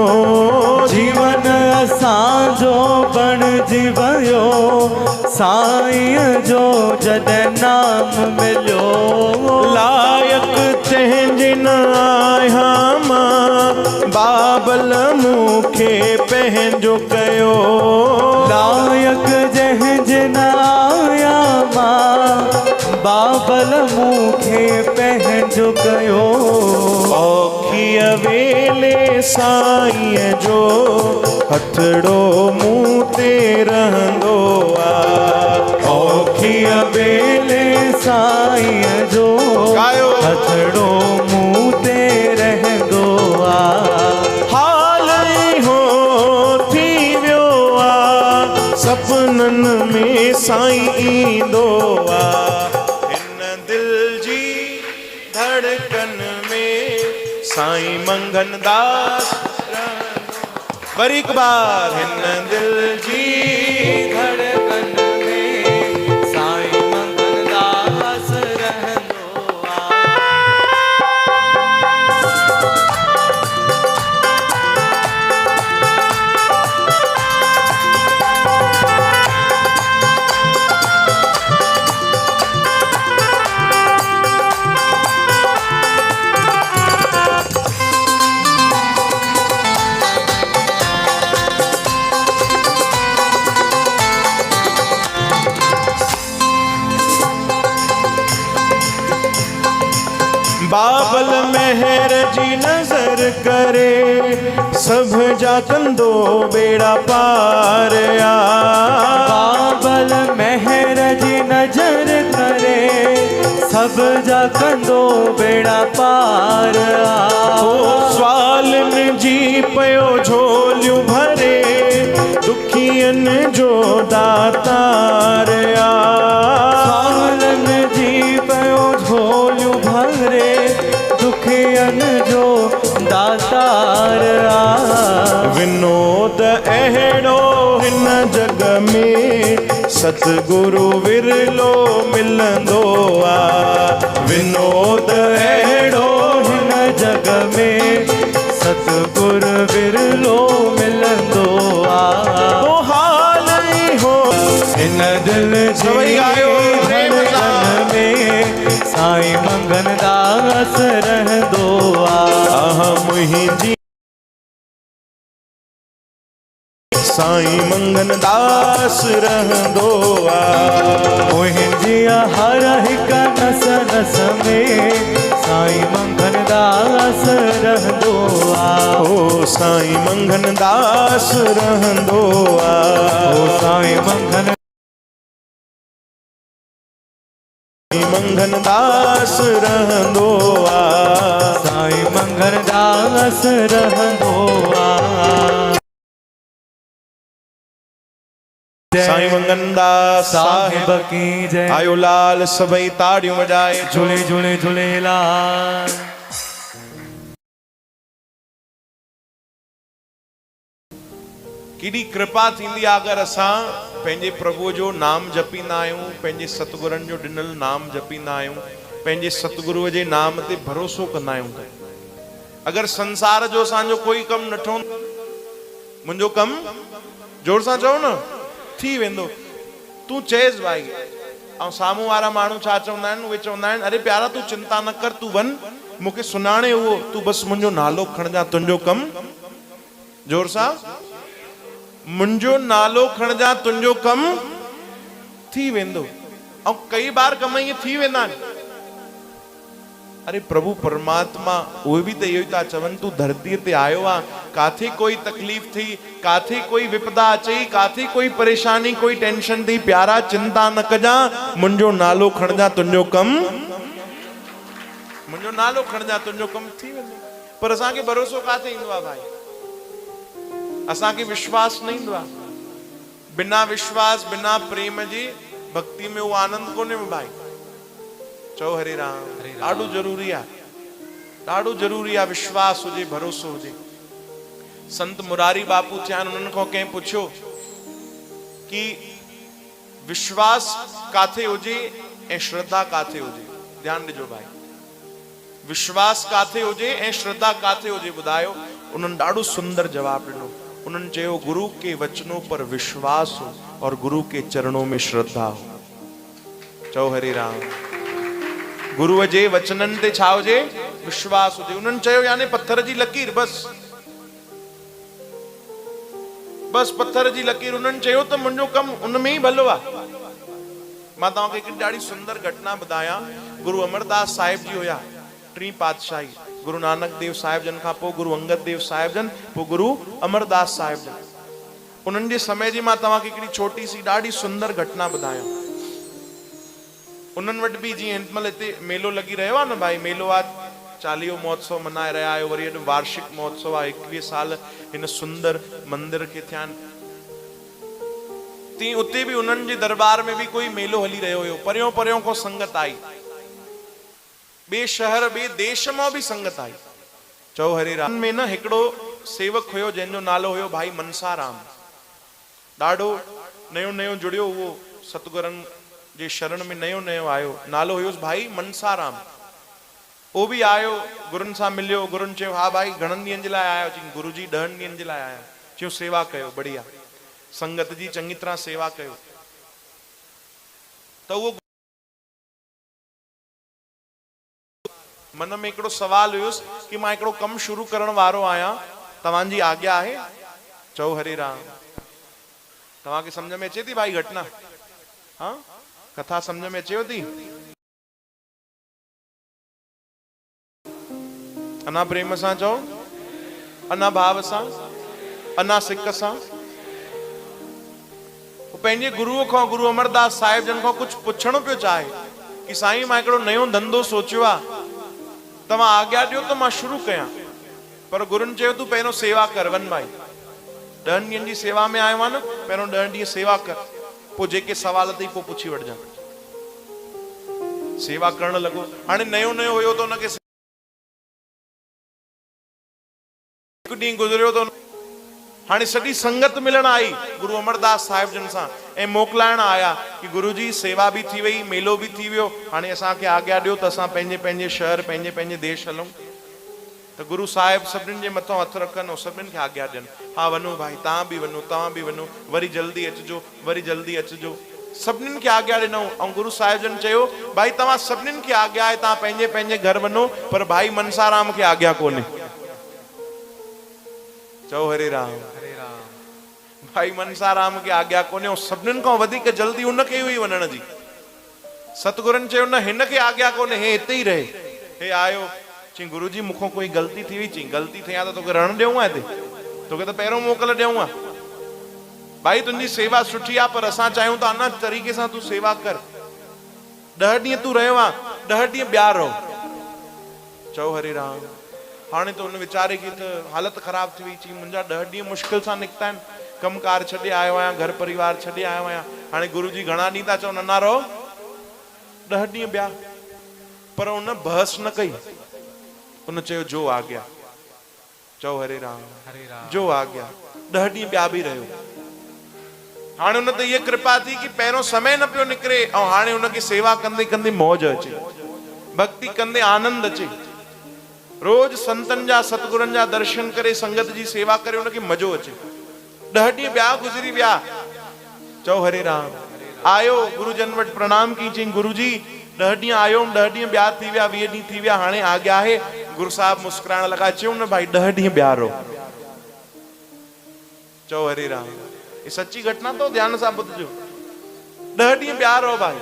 जीवन असांजो बणजी वियो साईं जो जॾहिं नाम मिलियो लायक तंहिंजे न आहियां मां बाबल मूंखे पंहिंजो कयो लायक जंहिंजे न आया मां बाबल मूंखे पंहिंजो कयो औखीअ वेले साईं जो हथड़ो मूं ते रहंदो आहे औखीअ वेले साईं जो हथड़ो मूं ते रहंदो आहे हाल हो थी वियो आहे सपननि में साईं ईंदो आहे हिन दिल जी धड़कन में साईं मंगन दास वरी हिक बार हिन दिल जी धड़कन में साईं मंगन दास रहंदो आहे बाबल मेहर जी नजर करे सभ जा कंदो बेड़ा पार आ बाबल मेहर जी नजर करे सब जा कंदो बेड़ा पार ओ स्वालनि जी पयो झोलियूं भरे दुखियनि जो दातार आ स्वालनि जी पयो झोलियूं भरे दुखियनि जो दातार आ विनोद अहिड़ो हिन जग में सतगुरु विरलो मिलंदो आ विनोद अहिड़ो हिन जग में सतगुर विरलो मिलंदो आहे तो हाल ई हो हिन दिल सभई गायो प्रेम सां। धड़कन में साईं मंगन दास रहंदो आहे मुंहिंजी साईं मंगन दास रहंदो आ मुंहिंजी हर हिक नस नस में साईं मंगन दास रहंदो आहे ओ साईं मंगन दास रहंदो आ ओ साईं मंगन दास रहंदो आ साईं मंगन दास रहंदो आहे साईं मंगन दास साहिब की जय आयो लाल सभई ताड़ियूं वॼाए झूले झूले झूलेलाल केॾी कृपा थींदी आहे अगरि असां पंहिंजे प्रभुअ जो नाम जपींदा आहियूं पंहिंजे सतगुरनि जो ॾिनल नाम जपींदा आहियूं पंहिंजे सतगुरुअ जे नाम ते भरोसो कंदा आहियूं अगरि संसार जो असांजो कोई कमु नठो मुंहिंजो कमु जोर सां चओ न थी वेंदो तूं चएसि भाई ऐं साम्हूं वारा माण्हू छा चवंदा आहिनि उहे चवंदा आहिनि अरे प्यारा तूं चिंता न कर तूं वञ मूंखे सुञाणे उहो तूं बसि मुंहिंजो नालो खणजां तुंहिंजो कमु जोर सां मुंहिंजो नालो खणजां तुंहिंजो कमु थी वेंदो ऐं कई बार कम ईअं थी वेंदा आहिनि अरे प्रभु परमात्मा उहे बि त इहो ई था चवनि तूं धरतीअ ते आयो आहे काथे कोई तकलीफ़ थी काथे कोई विपदा अचई काथे कोई परेशानी कोई टेंशन थी प्यारा चिंता न कजां मुंहिंजो नालो खणजां तुंहिंजो कमु मुंहिंजो नालो खणजां तुंहिंजो कमु थी वेंदो पर असांखे भरोसो काथे ईंदो आहे भाई असांखे विश्वास न ईंदो आहे बिना विश्वास बिना प्रेम जी भक्ति में वो आनंद कोन्हे भाई चओ हरे राम ॾाढो ज़रूरी आहे विश्वास हुजे भरोसो हुजे संत मुरारी बापू थिया उन्हनि खां कंहिं पुछियो कि विश्वास काथे हुजे ऐं श्रद्धा काथे हुजे। ध्यान ॾिजो भाई, विश्वास काथे हुजे ऐं श्रद्धा काथे हुजे ॿुधायो। उन्हनि ॾाढो सुंदर जवाब ॾिनो। उन्हनि चयो गुरु के वचनों पर विश्वास हो और गुरु के चरणों में श्रद्धा हो। चओ हरे राम। गुरुअ जे वचननि ते छा हुजे? विश्वास हुजे। उन्हनि चयो याने पत्थर जी लकीर, बस पत्थर जी लकीर। उन्हनि चयो त मुंहिंजो कमु उन में ई भलो आहे। मां तव्हांखे हिकड़ी ॾाढी सुंदर घटना ॿुधायां। गुरु अमरदास साहिब जी हुया, टी पातशाही। गुरु नानक देव साहिब जन खां पोइ गुरु अंगद देव साहिब जन, पोइ गुरु अमरदास साहिब जन। उन्हनि जे समय जी मां तव्हांखे हिकड़ी छोटी सी ॾाढी सुंदर घटना ॿुधायां। उन्हनि वटि बि जीअं हिनमहिल हिते मेलो लॻी रहियो आहे न भाई, मेलो आहे, चालीहो महोत्सव मनाए रहिया आहियो, वरी अॼु वार्षिक महोत्सव आहे, 21 साल हिन सुंदर मंदिर खे थिया आहिनि। तीअं उते बि उन्हनि जे दरबार में बि कोई मेलो हली रहियो हुयो। परियों परियों को संगत आई, ॿिए शहर ॿिए देश मां बि संगत आई। चओ हरे राम। में न हिकिड़ो सेवक हुयो जंहिंजो नालो हुयो भाई मनसाराम। ॾाढो नयो नयो जुड़ियो, उहो सतगुरनि जे शरण में नयो नयो आयो। नालो हुयुसि भाई मनसाराम। उहो बि आयो, गुरुनि सां मिलियो। गुरुनि चयो हा भाई घणनि ॾींहंनि जे लाइ आयो? चई गुरु जी 10 ॾींहंनि जे लाइ आया। चयो सेवा कयो, बढ़िया, संगत जी चङी तरह सेवा कयो। त उहो मन में हिकिड़ो सवाल हुयुसि कि मां हिकिड़ो कमु शुरू करण वारो आहियां, तव्हांजी आज्ञा आहे? चओ हरे राम। तव्हांखे सम्झ में अचे थी भाई घटना? हाँ, कथा सम्झ में अचेव थी? अना प्रेम सां चओ, अना भाव सां, अना सिक सां। पंहिंजे गुरुअ खां, गुरु अमरदास साहिब जन खां कुछ पुछणो पियो चाहे कि साईं मां हिकिड़ो नयो धंधो सोचियो आहे, तव्हां आज्ञा ॾियो त मां शुरू कयां। पर गुरुनि चयो तूं पहिरियों सेवा कर, वन भाई, 10 ॾींहंनि जी सेवा में आयो आहे न, पहिरियों 10 ॾींहं सेवा कर, पोइ जेके सवाल अथई पोइ पुछी वठजां। सेवा करण लॻो। हाणे नयो नयो हुयो त हुनखे हिकु ॾींहुं गुज़रियो त हाणे सॼी संगत मिलण आई गुरु अमरदास साहिब जन सां ऐं मोकिलाइण आया कि गुरु जी सेवा भी थी वई, मेलो भी थी वियो, हाणे असांखे आज्ञा ॾियो त असां पंहिंजे पंहिंजे शहर, पंहिंजे पंहिंजे देश हलूं। त गुरु साहिब सभिनीनि जे मथां हथ रखनि ऐं सभिनीनि खे आज्ञा ॾियनि, हा वञो भाई, तव्हां बि वञो, तव्हां बि वञो, वरी जल्दी अचिजो, वरी जल्दी अचिजो। सभिनीनि खे आज्ञा ॾिनऊं ऐं गुरु साहिब जन चयो भाई तव्हां सभिनीनि खे आज्ञा आहे, तव्हां पंहिंजे पंहिंजे घर वञो, पर भाई मनसाराम खे आज्ञा कोन्हे। चओ हरे राम। भाई मनसाराम खे आज्ञा कोन्हे। सभिनीनि खां वधीक जल्दी उनखे हुई वञण जी। सतगुरनि चयो न हिन खे आज्ञा कोन्हे, हे हिते ई रहे। हे आयो, चई गुरु जी मूंखां कोई ग़लती थी वई। चई ग़लती थिया त तोखे रहण ॾियूं आहे हिते, तोखे त पहिरियों मोकल ॾियूं आहे। भाई तुंहिंजी सेवा सुठी आहे, पर असां चाहियूं था अञा तरीक़े सां तूं सेवा कर। 10 ॾींहं तूं रहियो आहे, 10 ॾींहं ॿिया रहो। चओ हरे राम। हाणे त हुन वीचारे की त हालत ख़राब थी वई। चई मुंहिंजा 10 ॾींहं मुश्किल सां निकिता आहिनि, कमकार छॾे आयो आहियां, घर परिवार छॾे आयो आहियां। हाणे गुरु जी घणा ॾींहं था चवनि अञा रहो, 10 ॾींहं ॿिया। पर उन बहस न कई, उन चयो जो आज्ञा। चओ हरे राम। जो आज्ञा। 10 ॾींहं ॿिया बि रहियो। हाणे उन ते इहा कृपा थी कि पहिरियों समय न पियो निकिरे ऐं हाणे उनखे सेवा कंदे कंदे मौज अचे, भक्ति कंदे आनंद अचे। रोज संतन जा, सतगुरनि जा दर्शन करे, संगत जी सेवा करे उनखे मज़ो अचे। 10 ॾींहं ॿिया गुज़री विया। चओ हरे राम। आयो गुरुजन वटि प्रणाम की। चई गुरु जी 10 ॾींहं आयो, 10 ॾींहं ॿिया थी विया, 20 ॾींहं थी विया, हाणे आज्ञा आहे। गुरु साहिब मुस्कुराइण लॻा, चयो न भाई 10 ॾींहं ॿिया रहो। चओ हरे राम। ये सच्ची घटना तो ध्यान सां ॿुधजो। 10 ॾींहं ॿिया रहो भाई।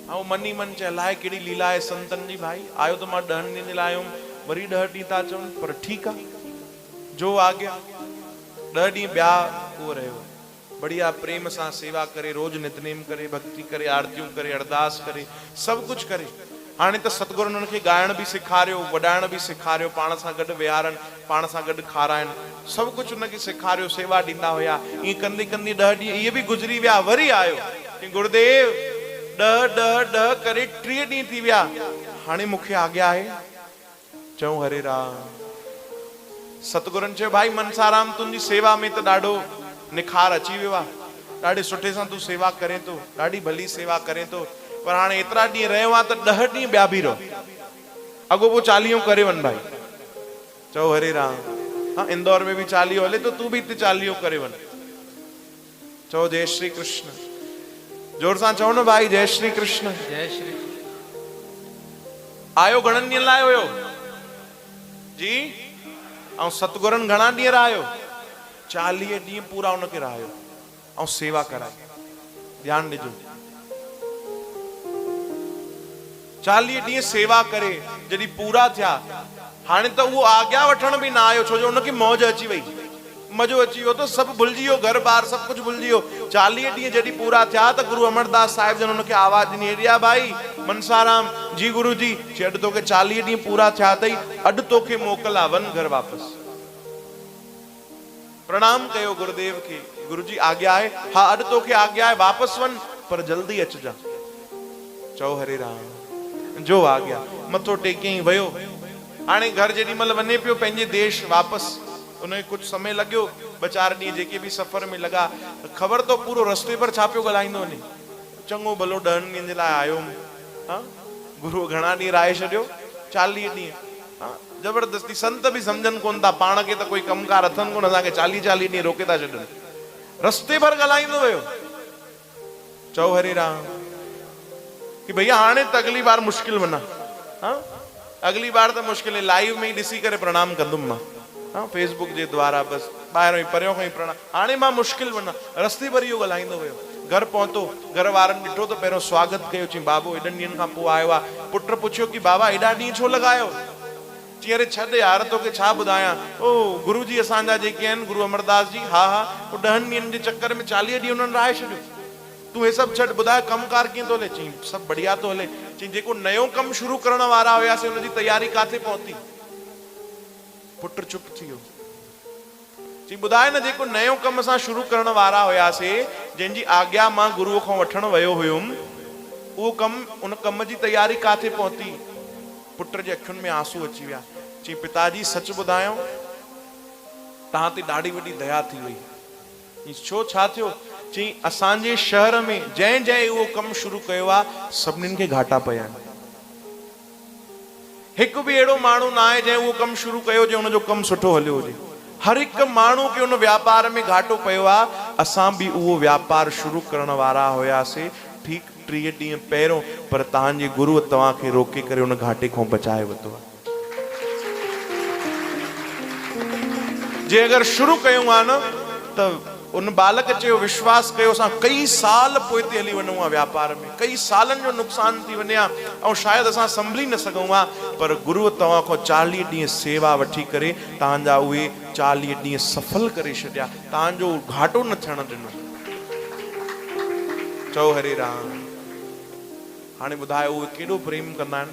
ऐं मनी मन चए अलाए कहिड़ी लीला आहे संतन जी। भाई आयो त मां 10 ॾींहंनि जे लाइ आयुमि, वरी 10 ॾींहं था चवनि, पर ठीकु आहे, जो आज्ञा। 10 ॾींहं ॿिया उहो रहियो, बढ़िया प्रेम सां सेवा करे, रोज नितनेम करे, भक्ति करे, आरतियूं करे, अरदास करे, सभु कुझु करे। हाणे त सतगुरु उन्हनि खे ॻाइण बि सेखारियो, वॼाइण बि सेखारियो, पाण सां गॾु विहारनि, पाण सां गॾु खाराइनि, सभु कुझु उनखे सेखारियो, सेवा ॾींदा हुया। ईअं कंदे कंदे 10 ॾींहं इहे बि गुज़री विया। वरी आयो कि गुरुदेव 10 करे 30 ॾींहं थी विया, हाणे मूंखे आज्ञा आहे। चऊं हरे राम। सतगुरनि चयो भाई मनसाराम तुंहिंजी सेवा में त ॾाढो निखार अची वियो आहे, ॾाढे सुठे सां तूं सेवा करे थो, ॾाढी भली सेवा करे थो, पर हाणे एतिरा ॾींहं रहियो आहे त 10 ॾींहं ॿिया बि रहो, अॻो पोइ चालीहो करे वञ भाई। चओ हरे राम। हाँ, इंदौर में भी चालीहो हले तो तू भी हिते चालीहो करे वञ। चओ जय श्री कृष्ण। जोर सां चओ न भाई, जय श्री कृष्ण। जय श्री। आयो घणनि ॾींहंनि लाइ हुयो जी? ऐं सतगुरनि घणा ॾींहं रहायो? 40 ॾींहं पूरा उनखे रहायो ऐं सेवा कराई। ध्यान ॾिजो, 40 ॾींहं सेवा करे जॾहिं पूरा थिया, हाणे त उहो आज्ञा वठण बि न आयो, छो जो उनखे मौज अची वई, मजो अची वियो, तो सब भुलिजी वियो, घर बार सब कुछ भुलिजी वियो। 40 ॾींहं जॾहिं पूरा थिया त गुरु अमरदास साहिब जन उनखे आवाज ॾिनी, एॾिया भाई मनसाराम जी गुरु जी चई अॼु तोखे 40 ॾींहं पूरा थिया अथई, अॼु तोखे मोकल आहे, वञ घर वापस। प्रणाम कयो गुरुदेव खे, गुरु जी आज्ञा आहे, हाँ अॼु तोखे आज्ञा आहे, वापस वञ पर जल्दी अचजा। चओ हरे राम। जो आज्ञा, मथो टेकियईं वयो। हाणे घर जेॾी महिल वञे पियो पंहिंजे देश वापस, उनखे कुछ समय लॻियो, 2-4 ॾींहं जेके भी सफ़र में लॻा, ख़बर तो पूरो रस्ते पर छा पियो ॻाल्हाईंदो वञे, चङो भलो 10 ॾींहंनि जे लाइ आयो, हाँ गुरु घणा ॾींहं राहे छॾियो? 40 ॾींहं। हाँ, जबरदस्ती संत भी समझन कोन था, पाण खे त कोई कमकार अथन कोन, असांखे 40 ॾींहं रोके था छॾनि, रस्ते पर ॻाल्हाईंदो वियो। चओ हरे राम। कि भैया हाणे त अगली बार मुश्किल वञा, हाँ अगली बार त मुश्किल है, लाइव में ही ॾिसी करे प्रणाम कंदुमि मां, हाँ फेसबुक जे द्वारा, बस ॿाहिरों ही परियों खां ही प्रणाम, हाणे मां मुश्किल वञा। रस्ते पर इहो ॻाल्हाईंदो वियो। घर पहुतो, घर वारनि ॾिठो त पहिरियों स्वागत कयो, चई बाबो एॾनि ॾींहंनि खां पोइ आयो आहे। पुट पुछियो कि बाबा एॾा ॾींहं छो लॻायो? चई अरे छॾ यार, तोखे छा ॿुधायां, ओ गुरु जी असांजा जेके आहिनि गुरु अमरदास जी, हा हा, पोइ 10 ॾींहंनि जे चक्कर में 40 ॾींहं उन्हनि राहे छॾियो। तूं हे सभु छॾ, ॿुधाए कमकार कीअं थो हले? चई सभु बढ़िया थो हले। चई जेको नयो कमु शुरू करण वारा हुयासीं उनजी तयारी काथे पहुती? पुट चुप थी वियो। चई ॿुधाए न, जेको नयो कमु असां शुरू करण वारा हुयासीं, जंहिंजी आज्ञा मां गुरुअ खां वठण वियो हुयुमि, उहो कमु, उन कम जी तयारी काथे पहुती? पुट जे अखियुनि में आंसू अची विया। चई पिताजी सच ॿुधायो, तव्हां ते ॾाढी वॾी दया थी वई। छो, छा थियो? चई असांजे शहर में जंहिं जंहिं उहो कमु शुरू कयो आहे, सभिनीनि खे घाटा पिया आहिनि। हिकु बि अहिड़ो माण्हू न आहे जंहिं उहो कमु शुरू कयो हुजे उनजो कमु सुठो हलियो हुजे। हर हिकु माण्हू खे उन व्यापार में घाटो पियो आहे। असां बि उहो व्यापार शुरू करण वारा हुयासीं ठीकु 3 ॾींहं पहिरियों, पर तव्हांजे गुरुअ तव्हांखे रोके करे उन घाटे खां बचाए वरितो आहे। जे अगरि शुरू कयूं आहे न, त उन बालक चयो विश्वास कयो, असां कई साल पोइ ते हली वञूं आहे व्यापार में, कई सालनि जो नुक़सान थी वञे आहे, ऐं शायदि असां संभली न सघूं आहे, पर गुरुअ तव्हां खां 40 ॾींहं सेवा वठी करे तव्हांजा उहे 40 ॾींहं सफल करे छॾिया, तव्हांजो घाटो न थियण ॾिनो। चओ हरे राम। हाणे ॿुधायो उहे केॾो प्रेम कंदा आहिनि।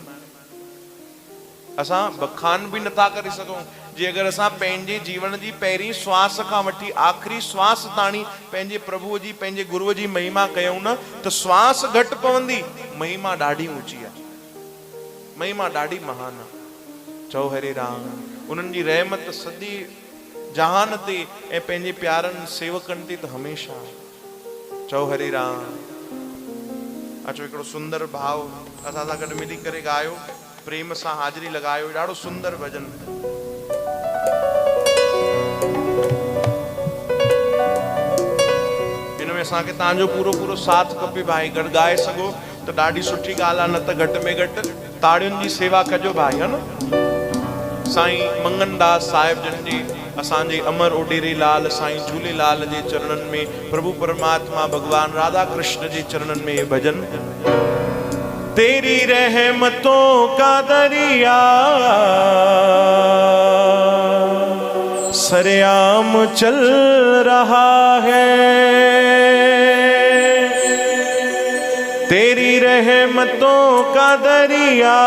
असां बखान बि नथा करे सघूं। जे अगरि असां पंहिंजे जीवन जी पहिरीं श्वास खां वठी आख़िरी श्वास ताणी पंहिंजे प्रभुअ जी, पंहिंजे गुरुअ जी महिमा कयूं न, त श्वास घटि पवंदी, महिमा ॾाढी ऊंची आहे, महिमा ॾाढी महान आहे। चओ हरे राम। उन्हनि जी रहमत सॼे जहान ते ऐं पंहिंजे प्यारनि सेवकनि ते त हमेशह। चओ हरे राम। अचो हिकिड़ो सुंदर भाव असां सां गॾु मिली करे ॻायो, प्रेम सां हाज़िरी लॻायो, ॾाढो सुंदर भॼन। इनमें असांखे तव्हांजो पूरो साथ खपे भाई, गॾु ॻाए सघो त ॾाढी सुठी ॻाल्हि आहे, न त घटि में घटि ताड़ियुनि जी सेवा कजो भाई, है न। साईं मंगनदास साहिब जन जी, असांजे अमर ओडेरे लाल साईं झूलेलाल जे चरणनि में, प्रभु परमात्मा भगवान राधा कृष्ण जे चरणनि में ये भजन। तेरी रहमतों का दरिया सरेआम चल रहा है, तेरी रहमतों का दरिया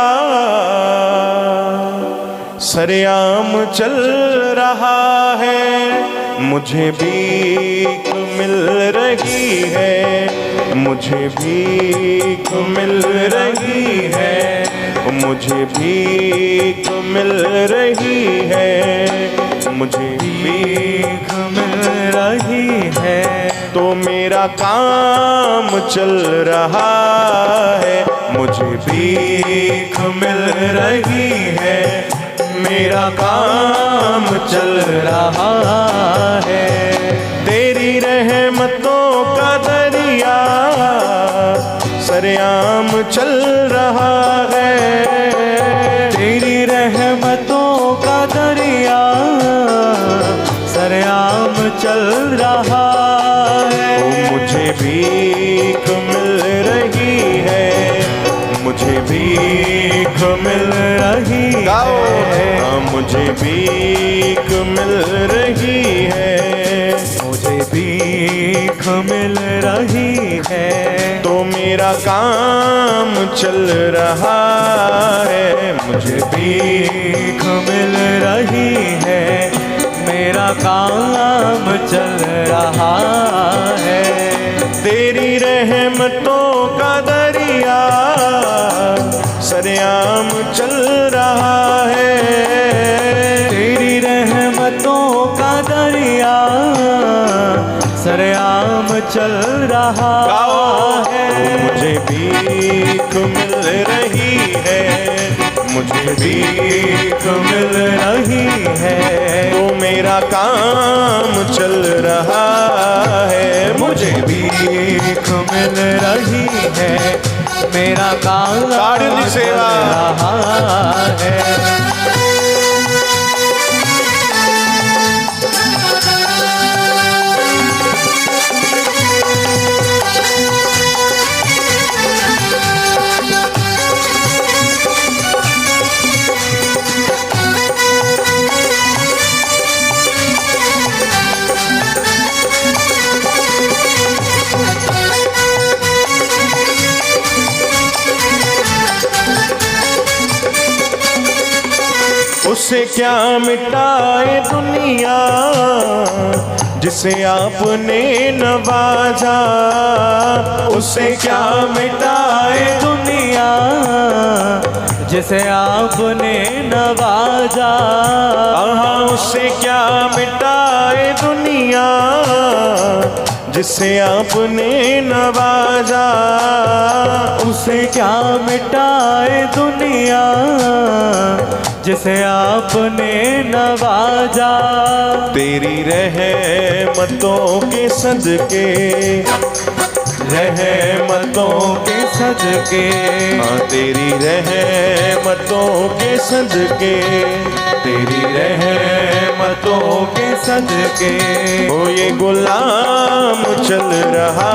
सरेआम चल रहा है। मुझे भीख मिल रही है, मुझे भीख मिल रही है, मुझे भीख मिल रही है, मुझे भीख मिल रही है। तो मेरा काम चल रहा है, मुझे भीख मिल रही है, मेरा काम चल रहा है। तेरी रहमतों का दरिया सरेआम चल रहा है, तेरी रहमतों का दरिया सरेआम चल रहा है। मुझे भीख मिल रही है, मुझे भीख मिल रही है, मुझे भीख मिल रही है, मुझे भीख मिल रही है। तो मेरा काम चल रहा है, मुझे भीख मिल रही है, मेरा काम चल रहा है। तेरी रहमतों का दरिया सरेआम चल रहा है, तेरी रहमतों का दरिया सरेआम चल रहा है। मुझे भीख मिल रही है, मुझे भीख मिल रही है, तो मेरा काम चल रहा है, मुझे भीख मिल रही है, मेरा काम कारुण्य सेवा चल रहा है। उससे क्या मिटाए दुनिया जिसे आपने नवाजा, उससे क्या मिटाए दुनिया जिसे आपने नवाजा। उससे क्या मिटाए दुनिया जिसे आपने नवाजा, उसे क्या मिटाए दुनिया जिसे आपने नवाजा। तेरी रहमतों के सदके, रहमतों के सदके, हाँ तेरी रहमतों के सदके, तेरी रहमतों के सदके, ओ ये गुलाम चल रहा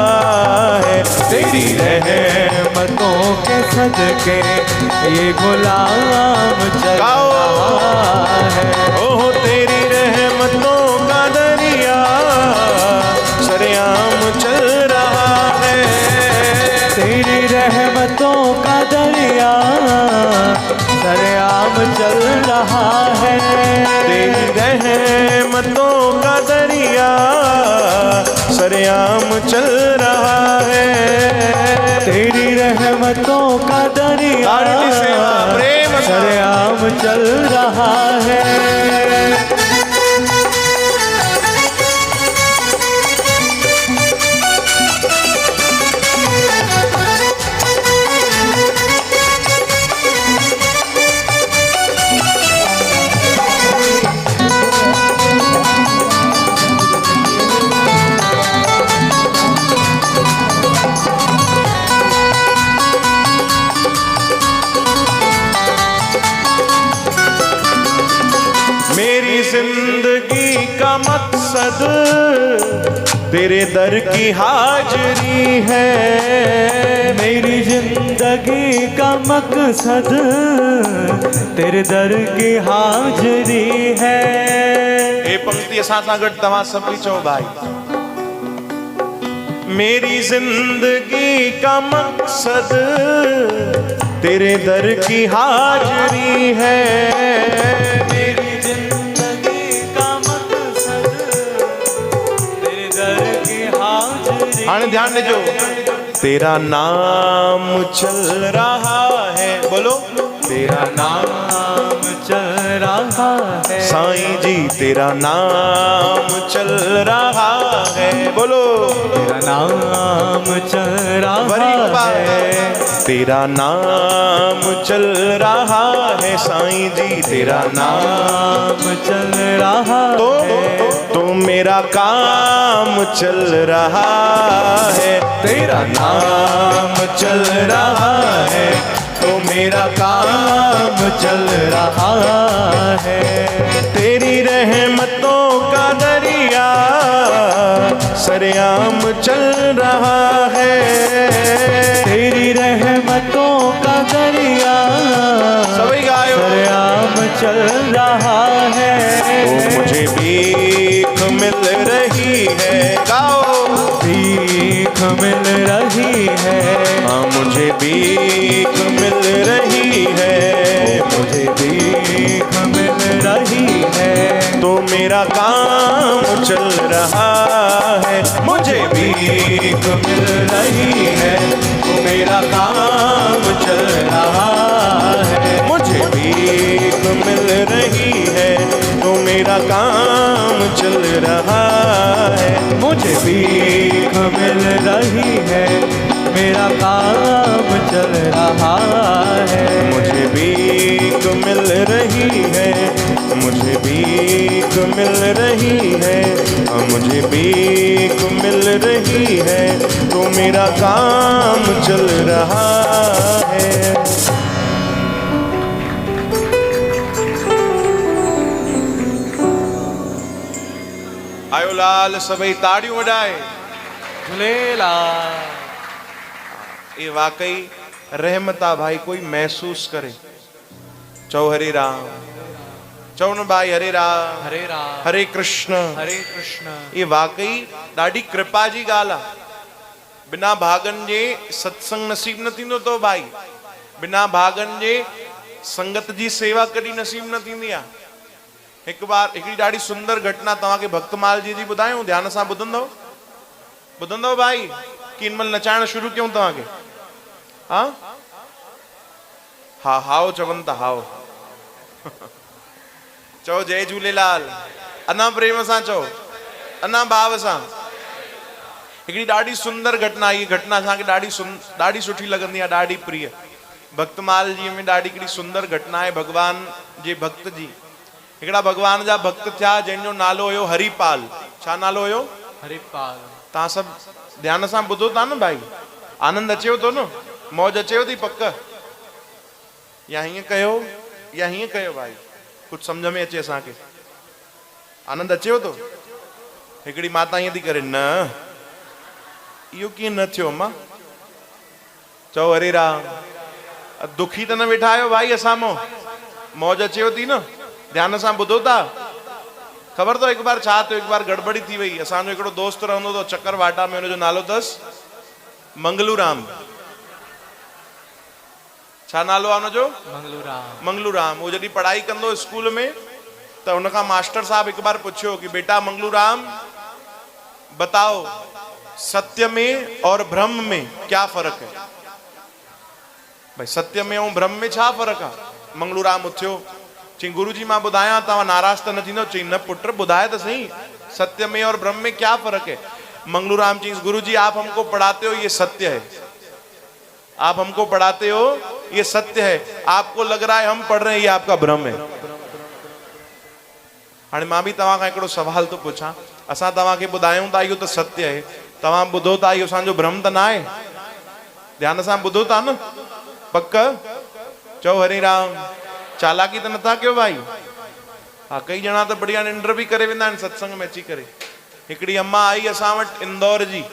है, तेरी रहमतों के सदके ये गुलाम चल रहा है। ओह तेरी रहमतों का दरिया सरेआम चल रहा है, तेरी रहमतों का दरिया सरेआम चल रहा है। तेरी रहमतों का दरिया सरेआम चल रहा है, तेरी रहमतों का दरिया सरेआम चल रहा है। मेरी जिंदगी का मकसद तेरे दर की हाजरी है, मेरी जिंदगी का मकसद तेरे दर की हाजरी है। ये पंक्ति साथ गट तव्हां सभी चो भाई। मेरी जिंदगी का मकसद तेरे दर की हाजरी है, मेरी जिंदगी का मकसद तेरे दर की हाजरी। हाँ ध्यान दीजो, तेरा नाम चल रहा है, बोलो तेरा नाम चल रहा है। साईं जी तेरा नाम चल रहा है, बोलो तेरा नाम चल बड़ी रहा बात। है। तेरा नाम चल रहा है साईं जी तेरा नाम नाम चल रहा है। तो मेरा काम चल रहा है। तेरा नाम चल रहा है तो मेरा काम चल रहा है। तेरी रहमतों का दरिया सरेआम चल रहा है। तेरी रहमतों का दरिया सभी गायो सरेआम चल रहा है। तो मुझे भीख मिल रही है, गाओ भीख मिल रही है। हाँ मुझे भीख मिल रही है, मुझे भीख मिल रही है। तो मेरा काम चल रहा है। मुझे भीख मिल रही है तो मेरा काम चल रहा है। मुझे भीख मिल रही है तो मेरा काम चल रहा है। मुझे भीख मिल रही है, मेरा काम चल रहा है। मुझे भीख मिल रही है, मुझे भीख मिल रही है, मुझे भीख मिल रही है तो मेरा काम चल रहा है। आयो लाल सभई ताड़ियों वॼाए। झूलेलाल। ये वाकई रहमता भाई कोई महसूस करे। चौ हरे राम, चौ न भाई हरे राम हरे राम हरे कृष्ण। हरे कृष्ण। ये वाकई ॾाढी कृपा जी ॻाल्हि आहे। बिना भागन जे सत्संग नसीब न थींदो तो भाई। बिना भागन जे संगत जी सेवा कॾहिं नसीब न थींदी आहे। हिकु बार हिकिड़ी ॾाढी सुंदर घटना तव्हांखे भक्तमाल जी ॿुधायूं, ध्यान सां ॿुधंदव भाई कि इनमल नचाइण शुरू कयूं तव्हांखे? हा हाओ चवनि था हाओ। चओ जय झूलेलाल, अञा प्रेम सां चओ, अञा भाव सां। हिकिड़ी ॾाढी सुंदर घटना, इहा घटना असांखे ॾाढी सुठी लॻंदी आहे, ॾाढी प्रिय। भक्तमाल जी में ॾाढी हिकिड़ी सुंदर घटना आहे भगवान जे भक्त जी। हिकिड़ा भगवान जा भक्त थिया जंहिंजो नालो हुयो हरिपाल। छा नालो हुयो? हरिपाल। तव्हां सभु ध्यान सां ॿुधो था न भाई? आनंद अचेव थो न? मौज अचेव थी पक? या हीअं कयो भाई, कुछ समझ में अचे असांखे? आनंद अचेव थो? हिकिड़ी माता ईअं थी करे, न इहो कीअं न थियो अम्मा? चओ हरे राम। दुखी त न वेठा आहियो भाई असां मां? मौज अचेव थी न? ध्यान सां ॿुधो था? ख़बर अथव हिकु बार छा थियो? हिकु बार गड़बड़ी थी वई। असांजो हिकिड़ो दोस्त रहंदो हो चक्करवाटा में, हुनजो नालो अथसि मंगलूराम। छा नालो आहे हुनजो? मंगलूराम। वो जॾहिं पढ़ाई कंदो स्कूल में त हुनखां मास्टर साहब हिकु बार पुछियो कि बेटा मंगलूराम बताओ सत्य में और भ्रम में क्या फर्क है? भाई सत्य में और भ्रम में छा फर्क आहे? मंगलूराम उथियो, चई गुरुजी मां ॿुधायां, तव्हां नाराज़ त न थींदो? चई न पुट ॿुधाए त सही, सत्य में और भ्रम में क्या फर्क है? मंगलूराम चई गुरुजी आप हमको पढ़ाते हो ये सत्य है, आप हमको पढ़ाते हो ये सत्य है, आपको लग रहा है हम पढ़ रहे हैं ये आपका भ्रम है। हाणे मां बि तव्हां खां हिकिड़ो सवाल थो पुछां। असां तव्हांखे ॿुधायूं था इहो त सत्य आहे, तव्हां ॿुधो था इहो असांजो भ्रम त न आहे? ध्यान सां ॿुधो था न? पक? चओ हरे राम। चालाकी त नथा कयो भाई? हा, कई ॼणा त बढ़िया निंड बि करे वेंदा आहिनि सत्संग में अची करे। हिकिड़ी अम्मा आई असां वटि इंदौर जी,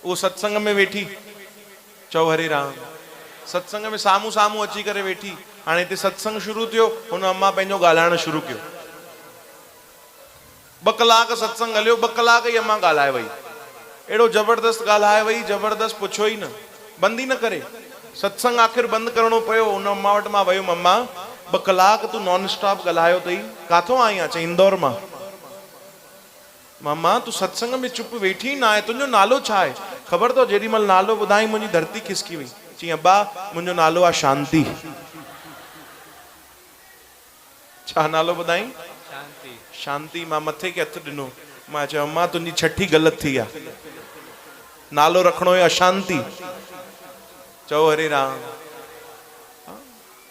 उहो सत्संग में वेठी। चओ हरे राम। सत्संग में साम्हूं साम्हूं अची करे वेठी। हाणे हिते सत्संग शुरू थियो, हुन अम्मा पंहिंजो ॻाल्हाइण शुरू कयो। 2 कलाक सत्संग हलियो, 2 कलाक ई अम्मा ॻाल्हाए वई। एॾो ज़बरदस्त ॻाल्हाए वई, ज़बरदस्त, पुछो ई न, बंदि ई न करे। सत्संग आख़िर बंदि करणो पियो। हुन अम्मा वटि मां वियुमि, अम्मा 2 कलाक तूं नॉन स्टॉप ॻाल्हायो अथई, काथों आई आहे? चई इंदौर मां। मम्मा तूं सत्संग में चुप वेठी न आहे, तुंहिंजो नालो छा आहे? ख़बर अथव जेॾी महिल नालो ॿुधाई मुंहिंजी धरती खिसकी वई। चई अब्बा मुंहिंजो नालो आहे शांति। छा नालो ॿुधाई? शांति। शांति। मां मथे के हथ ॾिनो, मां चयो अम्मा तुंहिंजी छठी ग़लति थी आहे, नालो रखणो आहे अशांति। चओ हरे राम।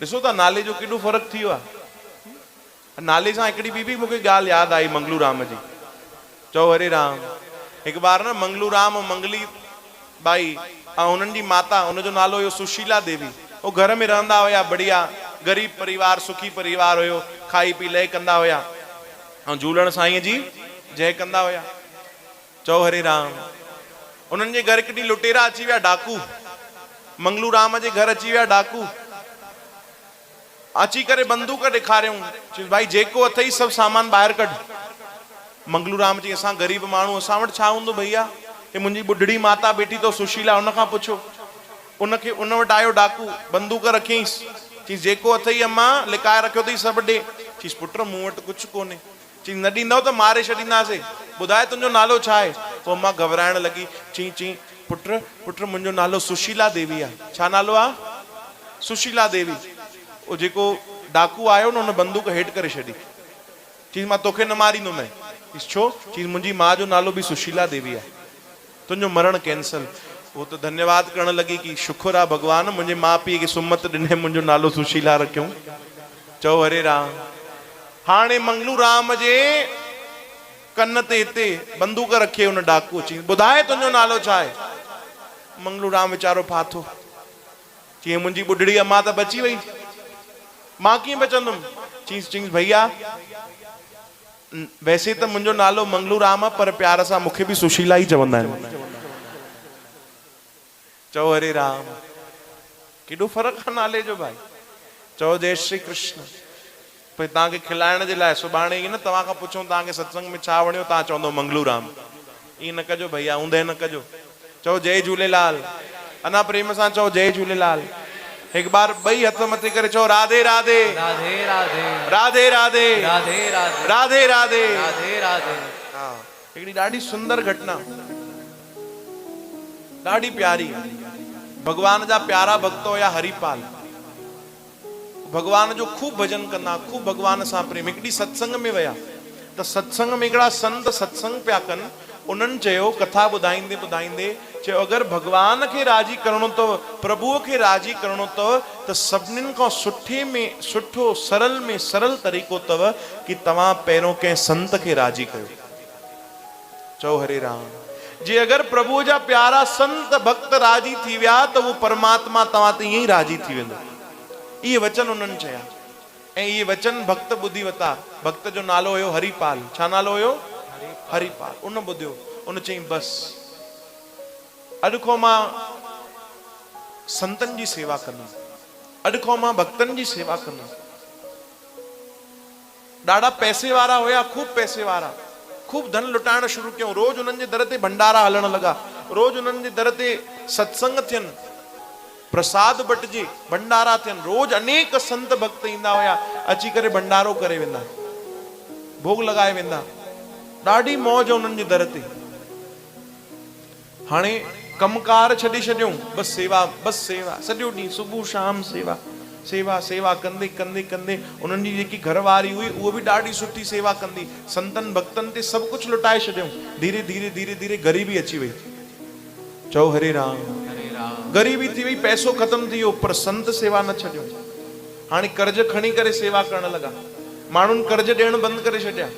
ॾिसो था नाले जो केॾो फ़र्क़ु थी वियो आहे। नाले सां हिकिड़ी ॿी बि मूंखे ॻाल्हि यादि आई मंगलू राम जी। चओ हरे राम। हिकु बार न मंगलू राम मंगली बाई ऐं उन्हनि जी माता, उनजो नालो हुयो सुशीला देवी। वो घर में रहंदा हुया, बढ़िया ग़रीब परिवार, सुखी परिवार हुयो, खाई पी लय कंदा हुया ऐं झूलण साईं जी जय कंदा हुया। चओ हरे राम। उन्हनि जे घर हिकु ॾींहुं लुटेरा अची विया, डाकू। मंगलू राम जे घर अची विया डाकू। अची करे बंदूक ॾेखारियऊं, चयो भाई जेको अथई सभु सामान ॿाहिरि कढ। मंगलू राम जी असां ग़रीब माण्हू, असां वटि छा हूंदो भैया, हे मुंहिंजी ॿुढड़ी माता बेटी तो सुशीला, उन खां पुछो। उनखे उन वटि आयो डाकू, बंदूक रखियईंसि, चई जेको अथई अम्मा लिकाए रखियो अथई सभु ॾे। चईसि पुट मूं वटि कुझु कोन्हे। चई न ॾींदव त मारे छॾींदासीं, ॿुधाए तुंहिंजो नालो छा आहे? पोइ अम्मा घबराइण लॻी, चई पुट मुंहिंजो नालो सुशीला देवी आहे। छा नालो आहे? सुशीला देवी। वो जेको डाकू आयो न, उन बंदूक हेठि करे छॾी। चईसि मां तोखे न मारींदुमि। चईसि छो? चईसि मुंहिंजी माउ जो नालो बि सुशीला देवी आहे, तुंहिंजो मरण कैंसल। वो तो धन्यवाद करण लगी कि शुक्र आहे भगवान, मुंहिंजे माउ पीउ खे सुमत ॾिने, मुंहिंजो नालो सुशीला रखियऊं। चओ हरे राम। हाणे मंगलू राम जे कन ते हिते बंदूक रखे उन डाकू, चई ॿुधाए तुंहिंजो नालो छा आहे? मंगलू राम वीचारो फाथो, चई मुंहिंजी ॿुढड़ी अम्मा त बची वई, मां कीअं बचंदुमि? चईसि भैया वैसे त मुंहिंजो नालो मंगलू राम आहे, पर प्यार सां मूंखे बि सुशीला ई चवंदा आहिनि। चओ हरे राम। केॾो फ़र्क़ु आहे नाले जो भाई। चओ जय श्री कृष्ण। भई तव्हांखे खिलाइण जे लाइ सुभाणे ईअं न तव्हां खां पुछूं तव्हांखे सत्संग में छा वणियो, तव्हां चवंदो मंगलू राम। ईअं न कजो भैया, ऊंदे न कजो। चओ जय झूलेलाल। अञा प्रेम सां चओ जय झूलेलाल। एक बार ॿई हथ मथे करे चओ राधे राधे राधे राधे राधे राधे राधे राधे राधे राधे राधे राधे। हाँ, हिकिड़ी ॾाढी सुंदर घटना, ॾाढी प्यारी। भगवान जा प्यारा भक्त हुया हरिपाल। भगवान जो खूब भजन कंदा, खूब भगवान सां प्रेम। हिकिड़ी सत्संग में विया त सत्संग में हिकिड़ा संत सत्संग पिया कनि। उन्हनि चयो, कथा ॿुधाईंदे ॿुधाईंदे चयो, अगरि भगवान खे राज़ी करणो अथव, प्रभुअ खे राज़ी करणो अथव, त सभिनीनि खां सुठे में सुठो, सरल में सरल तरीक़ो अथव कि तव्हां पहिरियों कंहिं संत खे राज़ी कयो। चओ हरे राम। जे अगरि प्रभुअ जा प्यारा संत भक्त राज़ी थी विया त उहो परमात्मा तव्हां ते ईअं ई राज़ी थी वेंदो। इहे वचन उन्हनि चया ऐं इहे वचन भक्त ॿुधी वरिता। भक्त जो नालो हुयो हरिपाल। छा नालो हुयो? हरिपाल। उन ॿुधियो, उन चयईं बसि अॼु खां मां संतनि जी सेवा कंदुमि, अॼु खां मां भक्तनि जी सेवा कंदुमि। ॾाढा पैसे वारा हुया, खूब पैसे वारा, खूब धन लुटाइण शुरू कयूं। रोज उन्हनि जे दर ते भंडारा हलण लॻा, रोज उन्हनि जे दर ते सत्संग थियनि, प्रसाद बटिजे, भंडारा थियनि। रोज अनेक संत भक्त ईंदा हुया, अची करे भंडारो करे वेंदा, भोग लॻाए वेंदा। ॾाढी मौज उन्हनि जे दर ते। हाणे कमकार छॾे छॾियूं, बसि सेवा, बसि सेवा, सॼो ॾींहुं सुबुह शाम सेवा सेवा सेवा कंदे कंदे कंदे उन्हनि जी जेकी घरवारी हुई उहा बि ॾाढी सुठी सेवा कंदी। संतनि भक्तनि ते सभु कुझु लुटाए छॾियऊं। धीरे धीरे धीरे धीरे ग़रीबी अची वई। चओ हरे राम। ग़रीबी थी वई, पैसो ख़तमु थी वियो, पर संत सेवा न छॾियो। हाणे कर्ज खणी करे सेवा करण लॻा, माण्हुनि कर्ज ॾियण बंदि करे छॾिया।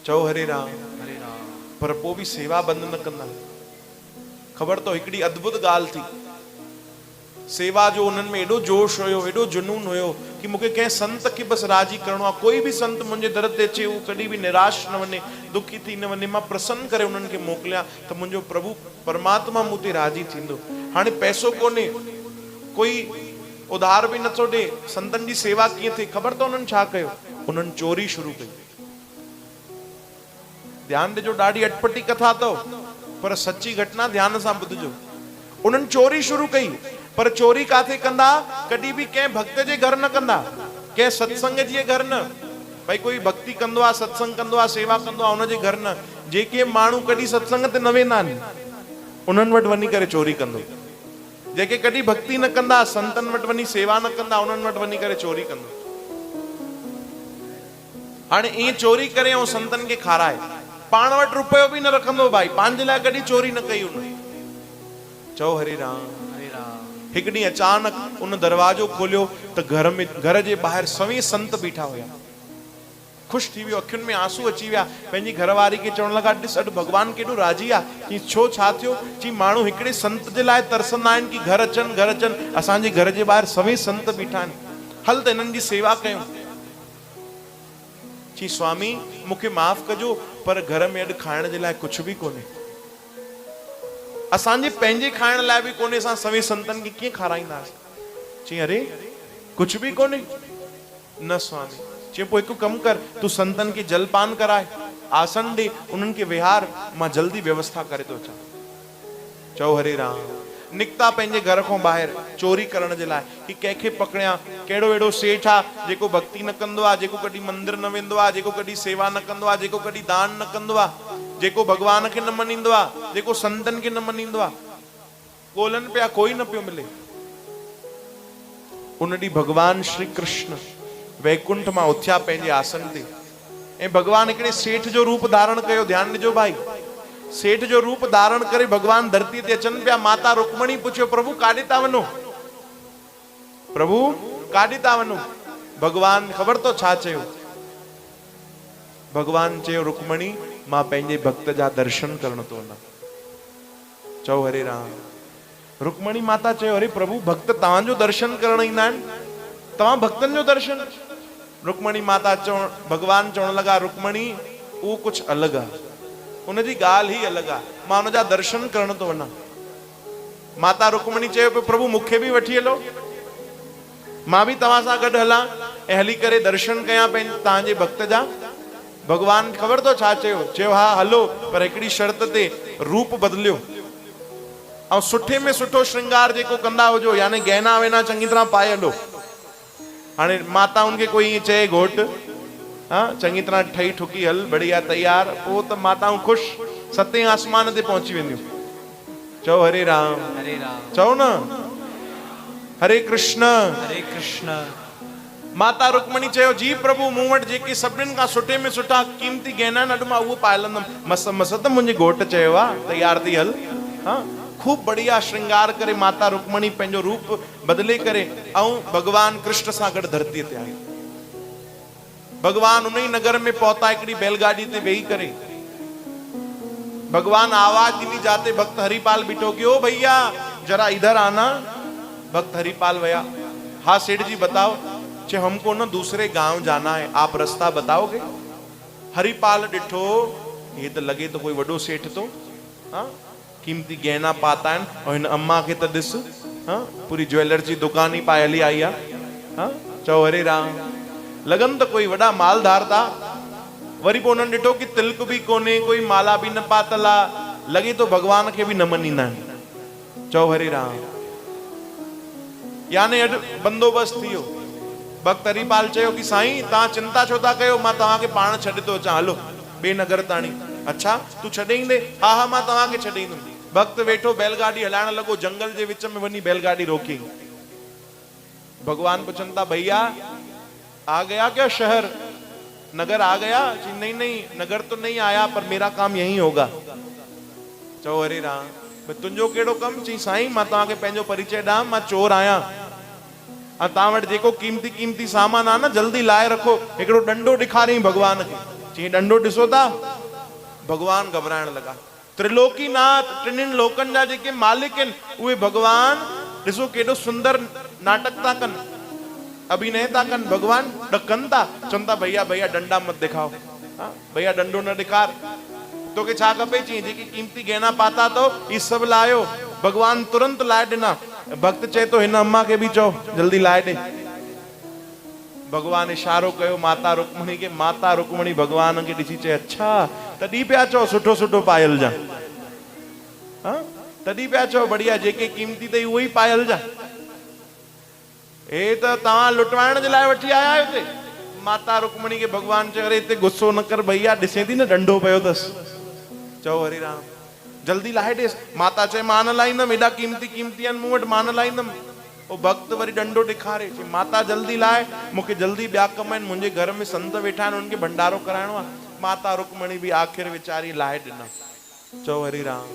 चओ हरे राम। पर पोइ बि सेवा बंदि न कंदा। ख़बर अथव हिकिड़ी अद्भुत ॻाल्हि थी, सेवा जो उन्हनि में एॾो जोश हुयो, एॾो जुनून हुयो कि मूंखे कंहिं संत खे बसि राज़ी करिणो आहे। कोई बि संत मुंहिंजे दर ते अचे, उहो कॾहिं बि निराश न वञे, दुखी थी न वञे, मां प्रसन्न करे उन्हनि खे मोकिलियां त मुंहिंजो प्रभु परमात्मा मूं ते राज़ी थींदो। हाणे पैसो कोन्हे, कोई उधार बि नथो ॾे, संतनि जी सेवा कीअं थिए? ख़बर अथव उन्हनि छा कयो? उन्हनि चोरी शुरू कई। ध्यानु ॾिजो, ॾाढी अटपटी कथा अथव, पर सची घटना, ध्यान सां ॿुधिजो। उन्हनि चोरी शुरू कई, पर चोरी काथे कंदा? कॾहिं बि कंहिं भक्त जे घर न कंदा, कंहिं सत्संग जे घर न। भाई कोई भक्ति कंदो आहे, सत्संग कंदो आहे, सेवा कंदो आहे, उनजे घर न। जेके माण्हू कॾहिं सत्संग ते न वेंदा आहिनि, उन्हनि वटि वञी करे चोरी कंदो। जेके कॾहिं भक्ति न कंदा, संतनि वटि वञी सेवा न कंदा, उन्हनि वटि वञी करे चोरी कंदो। हाणे ईअं चोरी करे ऐं संतन खे खाराए, पाण वटि रुपयो बि न रखंदो भाई, पंहिंजे लाइ कॾहिं चोरी न कई हुन। चओ हरे राम। हिकु ॾींहुं अचानक उन दरवाजो खोलियो त घर जे ॿाहिरि सवें संत बीठा हुया। ख़ुशि थी वियो, अखियुनि में आंसू अची विया, पंहिंजी घरवारी खे चवण लॻा, ॾिस अॼु भॻवानु केॾो राज़ी आहे। चई छो, छा थियो? चई माण्हू हिकिड़े संत जे लाइ तरसंदा आहिनि कि घर अचनि, असांजे घर जे ॿाहिरि सवें संत बीठा आहिनि, हल त हिननि जी सेवा कयूं। चई स्वामी मूंखे माफ़ कजो, पर घर में अॼु खाइण जे लाइ कुझु बि कोन्हे, असांजे पंहिंजे खाइण लाइ बि कोन्हे, असां सवें संतनि खे कीअं खाराईंदासीं? चई अरे कुझु बि कोन्हे? न स्वामी। चई पोइ हिकु कमु कर, तूं संतनि खे जलपान कराए, आसन ॾे, उन्हनि खे विहार, मां जल्दी व्यवस्था करे थो अचां। चओ हरे राम। निकिता पंहिंजे घर खां ॿाहिरि चोरी करण जे लाइ कि कंहिंखे पकड़िया। कहिड़ो अहिड़ो सेठ आहे जेको भक्ति न कंदो आहे, जेको कॾहिं मंदिर न वेंदो आहे, जेको कॾहिं सेवा न कंदो आहे, जेको कॾहिं दान न कंदो आहे, जेको भॻवान खे न मञींदो आहे, जेको संतनि खे न मञींदो आहे। ॻोल्हनि पिया, कोई न पियो मिले। उन ॾींहुं भॻवान श्री कृष्ण वैकुंठ मां उथिया पंहिंजे आसन ते, ऐं भॻवान हिकिड़े सेठ जो रूप धारण कयो। ध्यानु ॾिजो भाई, सेठ जो रूप धारण करे भॻवान धरती ते अचनि पिया। माता रुक्मणी पुछियो, प्रभु काॾे था वञो? प्रभु काॾे था वञो? भॻवान ख़बर तो छा चयो? भॻवान चयो, रुक्मणी मां पंहिंजे भक्त जा दर्शन करण थो वञा। चओ हरे राम। रुक्मणी माता चयो, अरे प्रभु भक्त तव्हांजो दर्शन करण ईंदा आहिनि, तव्हां भक्तनि जो दर्शन? रुक्मणी माता भॻवान चवण लॻा, रुक्मणी उहो कुझु अलॻि आहे, उनजी ॻाल्हि ई अलॻि आहे, मां उनजा दर्शन करण थो वञा। माता रुक्मणी चयो, प्रभु मूंखे बि वठी हलो, मां बि तव्हां सां गॾु हलां ऐं हली करे दर्शन कयां पंहिंजे तव्हांजे भक्त जा। भॻवान ख़बर थो छा चयो? चयो हा हलो, पर हिकिड़ी शर्त ते, रूप बदिलियो ऐं सुठे में सुठो श्रृंगार जेको कंदा हुजो, यानी गहना वेना चङी तरह पाए हलो। हाणे माताउनि खे कोई ईअं चए घोट, हाँ चङी तरह ठही ठुकी हल, बढ़िया तैयार, पोइ त माताऊं ख़ुशि, सतें आसमान ते पहुची वेंदियूं। चओ हरे राम। हरे राम। चओ न हरे कृष्ण। हरे कृष्ण। माता रुक्मणी चयो, जी प्रभु मूं वटि जेके सभिनीनि खां सुठे में सुठा कीमती गहना आहिनि, अॼु मां उहो पाए हलंदमि। मस त मुंहिंजे घोट चयो आहे, तैयार थी हल। हाँ खूब बढ़िया श्रृंगार करे माता रुक्मणी पंहिंजो रूप बदिले करे ऐं भॻवान कृष्ण सां गॾु धरतीअ ते आई। भगवान उन ही नगर में पहुता, हिकिड़ी बैलगाड़ी ते वेही करे। भगवान आवाज दी जाते भक्त हरिपाल बिठो कि ओ भैया जरा इधर आना। भक्त हरिपाल भैया, हाँ सेठ जी बताओ। चे हमको ना दूसरे गांव जाना है, आप रास्ता बताओगे? हरिपाल डिठो, ये तो लगे तो कोई वडो सेठ तो, हाँ कीमती गहना पाता है, और इन अम्मा के तो दिस, हाँ पूरी ज्वेलर जी दुकान ही पाए हली आई, हाँ चओ हरे राम। लगन तो कोई वड़ा मालदार था। वरी पो उन्हनि ॾिठो कि तिलक भी कोने, कोई माला भी न पातला, लगे तो भगवान के भी न मनींदा आहिनि। चओ हरे राम। याने अॼु बंदोबस्त थी वियो। भक्त हरिपाल चयो कि साईं तव्हां चिंता छो था कयो, मां तव्हांखे पाण छॾे थो अचां, हलो ॿिए नगर ताणी। अच्छा तूं छॾे ईंदे? हा हा मां तव्हांखे छॾे ईंदुमि। भक्त वेठो बैलगाड़ी हलाइण लॻो, जंगल जे विच में वञी बैलगाड़ी रोकी। भगवान पुछनि था भैया आ गया क्या शहर, नगर आ गया? नहीं नहीं नगर तो नहीं आया, पर मेरा काम यहीं होगा। चओ हरे राम। तुंहिंजो कहिड़ो कमु? चई साईं मां तव्हांखे पंहिंजो परिचय ॾियां, मां चोर आहियां, तव्हां वटि जेको कीमती कीमती सामान आहे न जल्दी लाए रखो। हिकिड़ो डंडो ॾेखारियईं भगवान खे। चई डंडो ॾिसो था? भगवान घबराइण लॻा। त्रिलोकीनाथ, टिनिनि लोकनि जा जेके मालिक आहिनि उहे भगवान ॾिसो केॾो सुंदर नाटक था कनि, अभिनय था कनि। भगवान ॾकनि था, चवनि था भैया भैया डंडा मत दिखाओ, भैया डंडो न ॾेखार। तोखे छा खपे? चई जेके कीमती गहना पाता तो ई सभु लायो। भगवान तुरंत लाए ॾिना। भक्त चए तो हिन अम्मा खे बि चओ जल्दी लाए ॾे। भगवान इशारो कयो माता रुक्मणी खे। माता रुक्मणी भगवान खे ॾिसी चए अच्छा तॾहिं पिया चओ सुठो सुठो पाए हलजां, तॾहिं पिया चओ बढ़िया जेके कीमती अथई उहो ई पाए हलजां। हे त तव्हां लुटवाइण जे लाइ वठी आया आहियो हिते। माता रुक्मणी खे भगवान चयो अरे हिते गुस्सो न कर भैया, ॾिसे थी न डंडो पियो अथसि। चओ हरे राम, जल्दी लाहे ॾेसि। माता चए मां न लाहींदमि, एॾा कीमती कीमती आहिनि मूं वटि, मां न लाहींदमि। वो भक्त वरी डंडो ॾेखारे चई माता जल्दी लाए मूंखे जल्दी ॿिया कम आहिनि मुंहिंजे घर में संत वेठा आहिनि उनखे भंडारो कराइणो आहे। माता रुक्मणी बि आख़िर वीचारी लाए ॾिना। चओ हरि राम।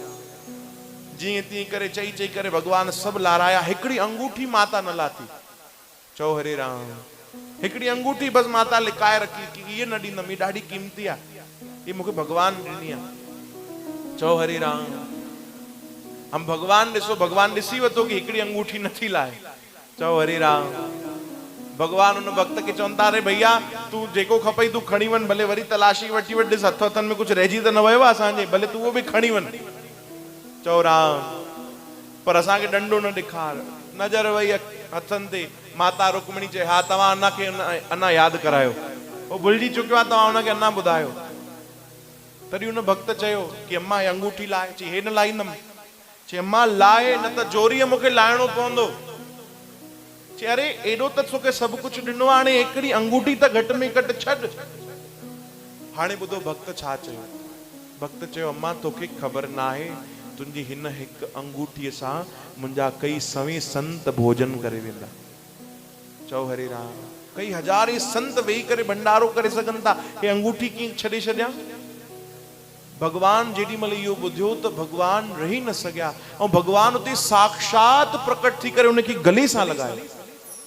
जीअं तीअं करे चई चई करे भगवान सभु लाराया, हिकिड़ी अंगूठी माता न लाथी। चओ हरि राम। हिकिड़ी अंगूठी बस माता लिकाए रखी कि ये न ॾींदमि, ॾाढी कीमती आहे, ये मूंखे भगवान ॾिनी आहे। चओ हरि राम। हम भगवान ॾिसो, भगवान ॾिसी वरितो कि हिकिड़ी अंगूठी नथी लाए। चओ हरि राम। भगवान उन भक्त खे चवनि था, अरे भैया तूं जेको खपई तूं खणी वञ, भले वरी तलाशी वठी वठ, ॾिस हथ हथनि में कुझु रहिजी त न वियो आहे असांजे, भले तूं उहो बि खणी वञ। चओ राम। पर असांखे डंडो न ॾेखार। नज़र वई हथनि ते। माता रुक्मणी चए हा तव्हां अञा अञा यादि करायो, उहो भुलिजी चुकियो आहे, तव्हां हुनखे अञा ॿुधायो। तॾहिं उन भक्त चयो कि अम्मा हे अंगूठी लाए। चई हे न लाईंदमि। चई अम्मा लाए, न त जोरीअ मूंखे लाइणो पवंदो। चई अरे एॾो त तोखे सभु कुझु ॾिनो आहे, हाणे हिकिड़ी अंगूठी त घटि में घटि छॾ। हाणे ॿुधो भक्त छा चयो। भक्त चयो अम्मा तोखे ख़बर न आहे, तुंहिंजी हिन हिकु अंगूठीअ सां मुंहिंजा कई सवें संत भोजन करे वेंदा। चओ हरि राम। कई हज़ारे संत वेही करे भंडारो करे सघनि था, हे अंगूठी कीअं छॾे छॾियां। भगवान जेॾी महिल इहो ॿुधियो त भगवान रही न सघिया ऐं भगवान उते साक्षात प्रकट थी करे उनखे गले सां लॻायो।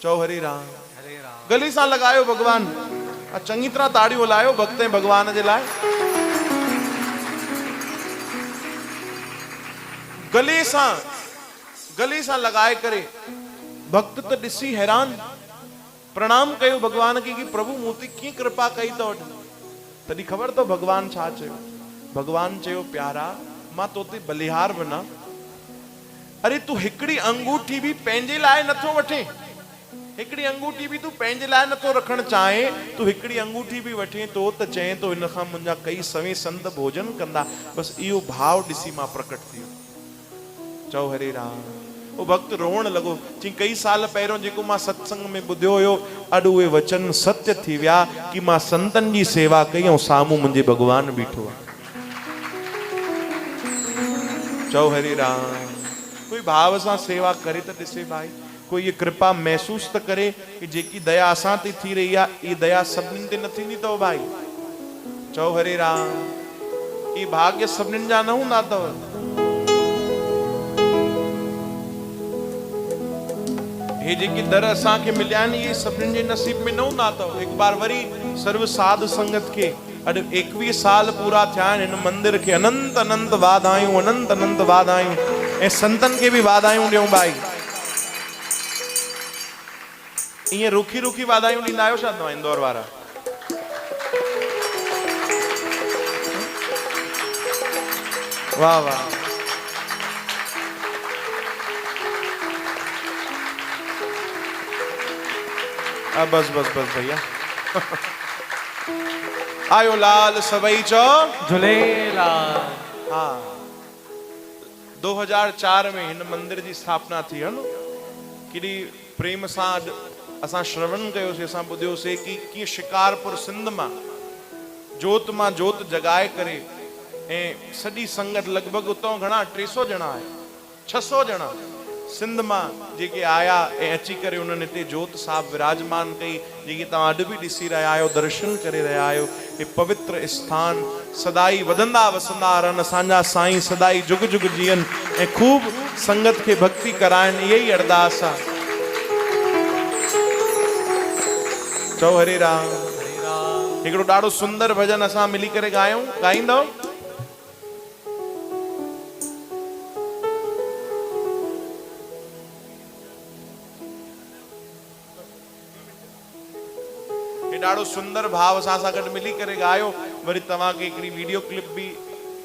चओ हरि राम। गले सां लॻायो भगवान। चङी तरह ताड़ियूं हलायो भक्त ऐं भगवान जे लाइ। गले सां लॻाए करे भक्त त ॾिसी हैरान, प्रणाम कयो भगवान खे कि प्रभु मूं ते कीअं कृपा कई अथव। तॾहिं ख़बर अथव भगवान छा चयो। भगवान चयो प्यारा मां तोते बलिहार बना। अरे तूं हिकिड़ी अंगूठी बि पंहिंजे लाइ नथो वठे, हिकिड़ी अंगूठी बि तूं पंहिंजे लाइ नथो रखणु चाहे, तूं हिकिड़ी अंगूठी बि वठे तो त चए तो हिन खां मुंहिंजा कई सवें संत भोजन कंदा। बसि इहो भाव ॾिसी मां प्रकट थी वियो। चओ हरे राम। वो भक्त रोअण लॻो। चई कई साल पहिरियों जेको मां सत्संग में ॿुधियो हुयो, अॼु उहे वचन सत्य थी विया कि मां संतनि जी सेवा कई ऐं साम्हूं मुंहिंजे भगवान बीठो आहे। चओ हरि राम। कोई भाव सां सेवा करे त ॾिसे भाई, कोई ये कृपा महसूस त करे कि जेकी दया असां ते थी रही आहे, ये दया सभिनीनि ते न थींदी अथव भाई। चओ हरे राम। ये भाग्य सभिनीनि जा न हूंदा अथव। हे जेके दर असांखे मिलिया आहिनि, ये सभिनीनि जे नसीब में न हूंदा अथव। हिकु बार वरी सर्व साध संगत खे अॼु 21 साल पूरा थिया आहिनि हिन मंदिर खे अनंत अनंत वाधायूं, अनंत अनंत वाधायूं, ऐं संतनि खे बि वाधायूं ॾियूं भाई। ईअं रुखी रुखी वाधायूं ॾींदा आहियो छा तव्हां इंदौर वारा? वाह वाह। बस बस बस भैया। आयो लाल सभई चो झूलेलाल। हाँ 2004 में हिन मंदिर जी स्थापना थी है न। केॾी प्रेम सां असां श्रवण कयोसीं, असां ॿुधियोसीं कि कीअं शिकारपुर सिंध मां जोत जगाए करे ऐं सॼी संगत लॻभॻि उतां घणा 300 ॼणा आहे, 600 ॼणा सिंध मां जेके आया ऐं अची करे उन्हनि हिते जोत साहिब विराजमान कई, जेकी तव्हां अॼु बि ॾिसी रहिया आहियो, दर्शन करे रहिया आहियो। हे पवित्र स्थान सदाई वधंदा वसंदा रहनि, असांजा साईं सदाई जुग जुग जीअनि ऐं खूब संगत खे भक्ति कराइनि, इहा ई अरदास आहे। चओ हरे राम। हिकिड़ो ॾाढो सुंदर भजन असां मिली करे ॻायूं, ॻाईंदव? ॾाढो सुंदर भाव सां गॾु मिली करे ॻायो। वरी तव्हांखे हिकिड़ी वीडियो क्लिप बि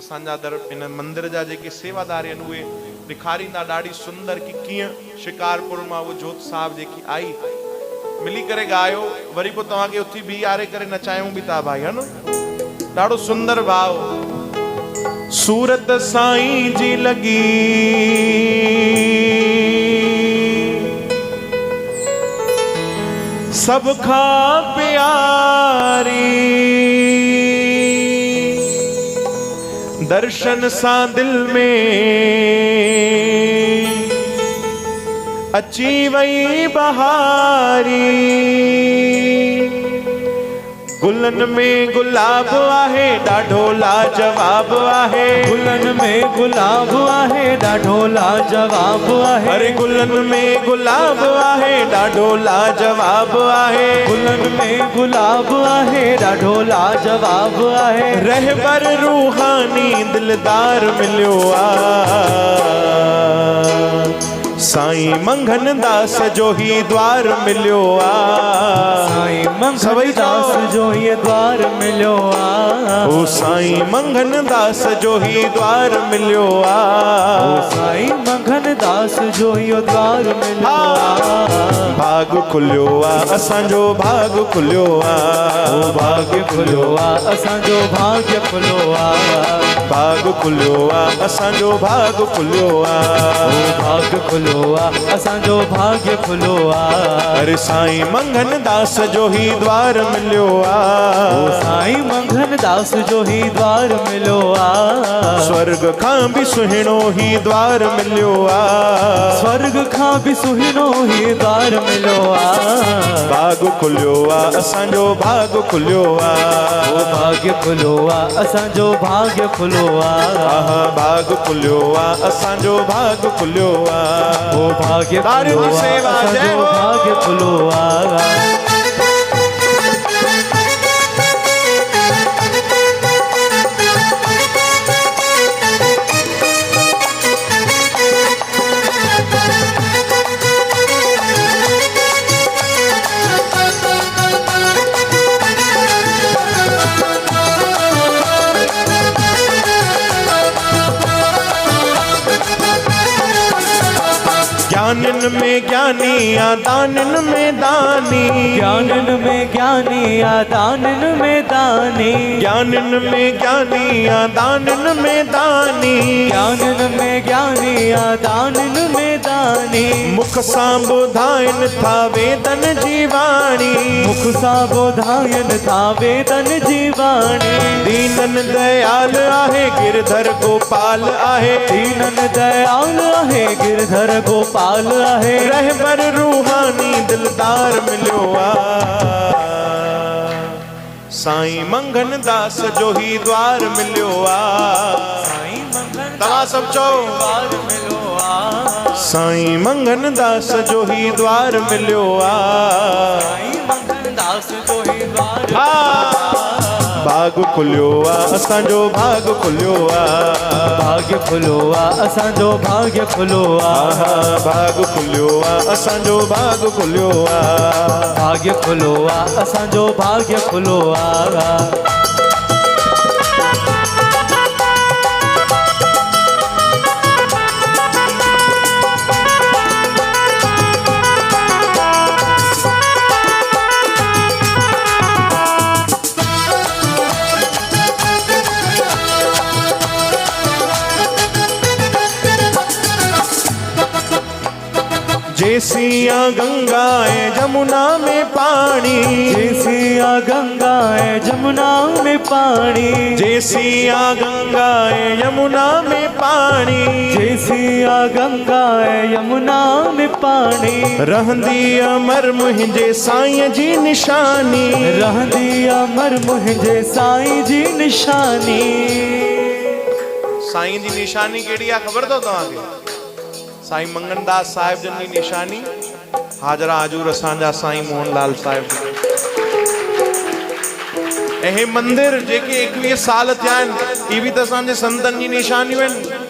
असांजा इन मंदिर जा जेके सेवादार आहिनि उहे ॾेखारींदा, ॾाढी सुंदर कि कीअं शिकारपुर मां उहो जोत साहिब जेकी आई। मिली करे ॻायो। वरी पोइ तव्हांखे उथी बीहारे करे नचायूं बि था भाई, है न। ॾाढो सुंदर भाव। सूरत साईं जी लगी सब खां प्यारी, दर्शन सां दिल में अची वई बहारी गुलन में गुलाब आहे ॾाढो लाजवाब आहे गुलन में गुलाब आहे ॾाढो लाजवाब आहे अरे गुलन में गुलाब आहे ॾाढो लाजवाब आहे गुलन में गुलाब आहे ॾाढो लाजवाब आहे रहबर रूहानी दिलदार मिलियो आ साईं मंगन दास जो ही द्वार मिलियो आ साईं मंगन दास जो ही द्वार मिलियो आ ओ साईं मंगन दास जो ही द्वार मिलियो आ ओ साईं मंगन दास जो ही द्वार मिलियो आ भाग खुलियो आ असांजो भाग खुलियो आ ओ भाग्य खुलियो आ असांजो भाग्य खुलियो आ भाग खुलियो आ असांजो भाग खुलियो आ ओ भाग्य खुलियो आ असांजो भाग्य खुलियो आ अरे साईं मंगन दास जो ही द्वार मिलियो आ ओ साईं मंगन दास जो ही द्वार मिलियो आ स्वर्ग खां भी सुहिणो ही द्वार मिलियो आ स्वर्ग खां भी सुहिणो ही द्वार मिलियो आ भाग खुलियो आ असांजो भाग खुलियो आ ओ भाग्य खुलियो आ असांजो भाग्य खुलियो आ आहा भाग खुलियो आ असांजो भाग खुलियो आ ओ भाग्य तारियों खुलियो की आ सेवा, जय असांजो हो। भाग्य खुलियो आ ज्ञानन में ज्ञानी आ दानन में दानी ज्ञानन में ज्ञानी आ दानन में दानी ज्ञानन में ज्ञानी आ दानन में दानी ज्ञानन में ज्ञानी आ दानन में दानी मुख सां ॿुधाइनि था वेदन जी वाणी मुख सां ॿुधायनि था वेदन जी वाणी दीनन दयाल आहे गिरधर गोपाल आहे दीनन दयाल आहे गिरधर गोपाल आहे रहबर रूहानी दिलदार मिलियो आ साईं मंगन दास जो ही द्वार मिलियो आ साईं मंगन तव्हां सभु चओ द्वार मिलियो आ साईं मंगन दास जो ही द्वार मिलियो आ साईं मंगन दास जो ही द्वार भाग खुलियो आ असांजो भाग खुलियो आ भाग्य खुलियो आ असांजो भाग्य खुलियो आ आहा भाग खुलियो आ असांजो भाग खुलियो आ भाग्य खुलियो आ असांजो भाग्य खुलियो आ जैसिया गंगा है जमुना में पानी जैसिया गंगा है जमुना में पानी जैसिया गंगा है यमुना में पानी जैसिया गंगा है यमुना में पानी रहंदी अमर मुंहिंजे साईं जी निशानी रहंदी अमर मुंहिंजे साईं जी निशानी साईं जी निशानी कहिड़ी आहे ख़बर अथव तव्हांखे साईं मंगन दास साहिब जन जी निशानी हाजरा हजूर असांजा साईं मोहनलाल साहिब ऐं हे मंदिर जेके 21 साल थिया आहिनि इहे बि त असांजे संतनि जी निशानियूं आहिनि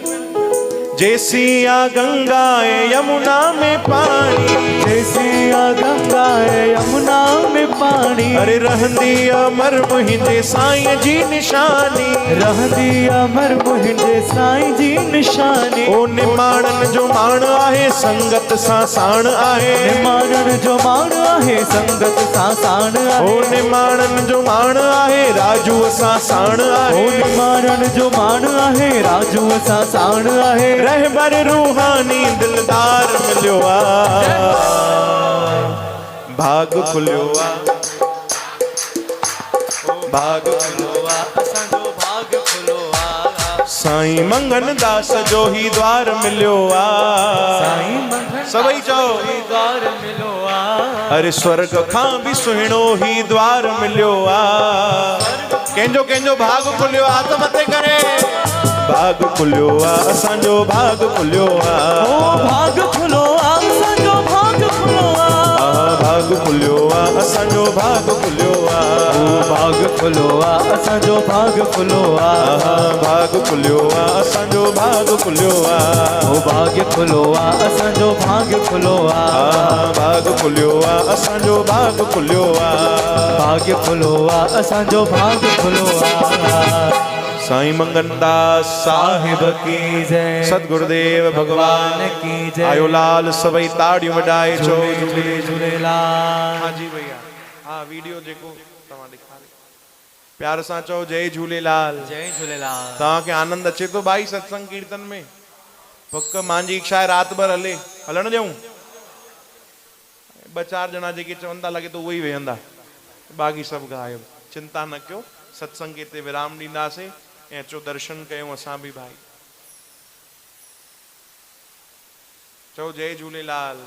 जैसिया गंगा है यमुना में पानी जैसिया गंगा है यमुना में पानी अरे रहंदी अमर मुंहिंजे साईं जी निशानी रहंदी अमर मुंहिंजे साईं जी निशानी ओ निमाणन जो माण आहे संगत सां साण आहे निमाणन जो माण आहे संगत सां साण आहे ओ निमाणन जो माण आहे राजूअ सां साण आहे ओ निमाणन जो माण आहे राजूअ सां साण आहे रहबर रूहानी दिलदार मिलियो आ भाग खुलियो आ भाग खुलियो असांजो भाग खुलियो आ साईं मंगन दास जो ही द्वार मिलियो आ। साईं मंगन सभई चओ ही द्वार मिलो आ। अरे स्वर्ग खां भी सुहिणो ही द्वार मिलियो आ। कंहिंजो कंहिंजो भाग खुलियो आ त मथे करे भाग खुलियो आ असांजो भाग खुलियो आ। ओ भाग खुलो आ असांजो भाग खुलो आ। भाग खुलियो आ असांजो भाग खुलियो आ। ओ भाग खुलो आ असांजो भाग खुलो आ। भाग खुलियो आ असांजो भाग खुलियो आ। ओ भाग्य खुलो आ असांजो भाग खुलो आ। भाग खुलियो आ असांजो भाग खुलियो आ। भाग्य खुलो आ असांजो भाग खुलो आ। साईं मंगनदास साहिब की जय। सतगुरुदेव भगवान की जय। आयो लाल सभई ताड़ियूं वॼाए चओ झूले झूलेलाल। हाँ जी भैया हाँ वीडियो जेको तव्हां ॾेखारे प्यार सां चओ जय झूलेलाल। जय झूलेलाल। तव्हांखे आनंद अचे थो भाई सत्संग कीर्तन में? पक मुंहिंजी इच्छा आहे राति भर हले, हलण ॾियूं? ॿ चारि ॼणा जेके चवनि था लॻे थो उहे ई वेहंदा, बाक़ी सभु गायब। चिंता न कयो, सत्संग खे हिते विराम ॾींदासीं ऐं अचो दर्शन कयूं असां बि भाई। चओ जय झूलेलाल।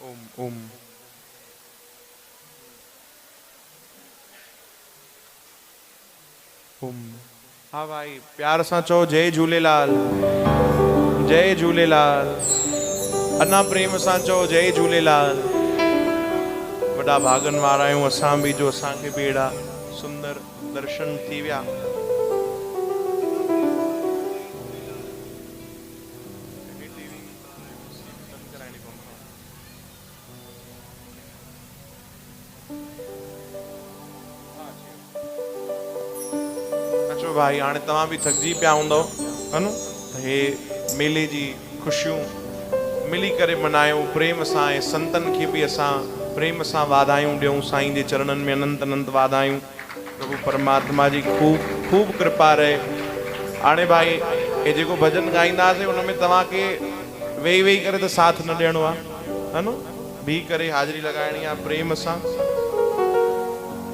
ओम ओम ओम। हाँ भाई, प्यार सां चओ जय झूलेलाल, जय झूलेलाल। अना प्रेम सां चओ जय झूलेलाल। वॾा भागन वारा आहियूं असां बि जो असांखे बि अहिड़ा सुंदर दर्शन थी विया। अचो भाई, हाणे तव्हां बि थकिजी पिया हूंदव है न। हे मेले जी ख़ुशियूं मिली करे मनायूं प्रेम सां, ऐं संतनि खे बि असां प्रेम सां वाधायूं ॾियूं। साईं जे चरणनि में अनंत अनंत वाधायूं। प्रभु परमात्मा जी खूब खूब कृपा रहे। हाणे भाई हे जेको भजन ॻाईंदासीं उन में तव्हांखे वेही वेही करे त साथ न ॾियणो आहे है न, बीह करे हाज़िरी लॻाइणी आहे प्रेम सां।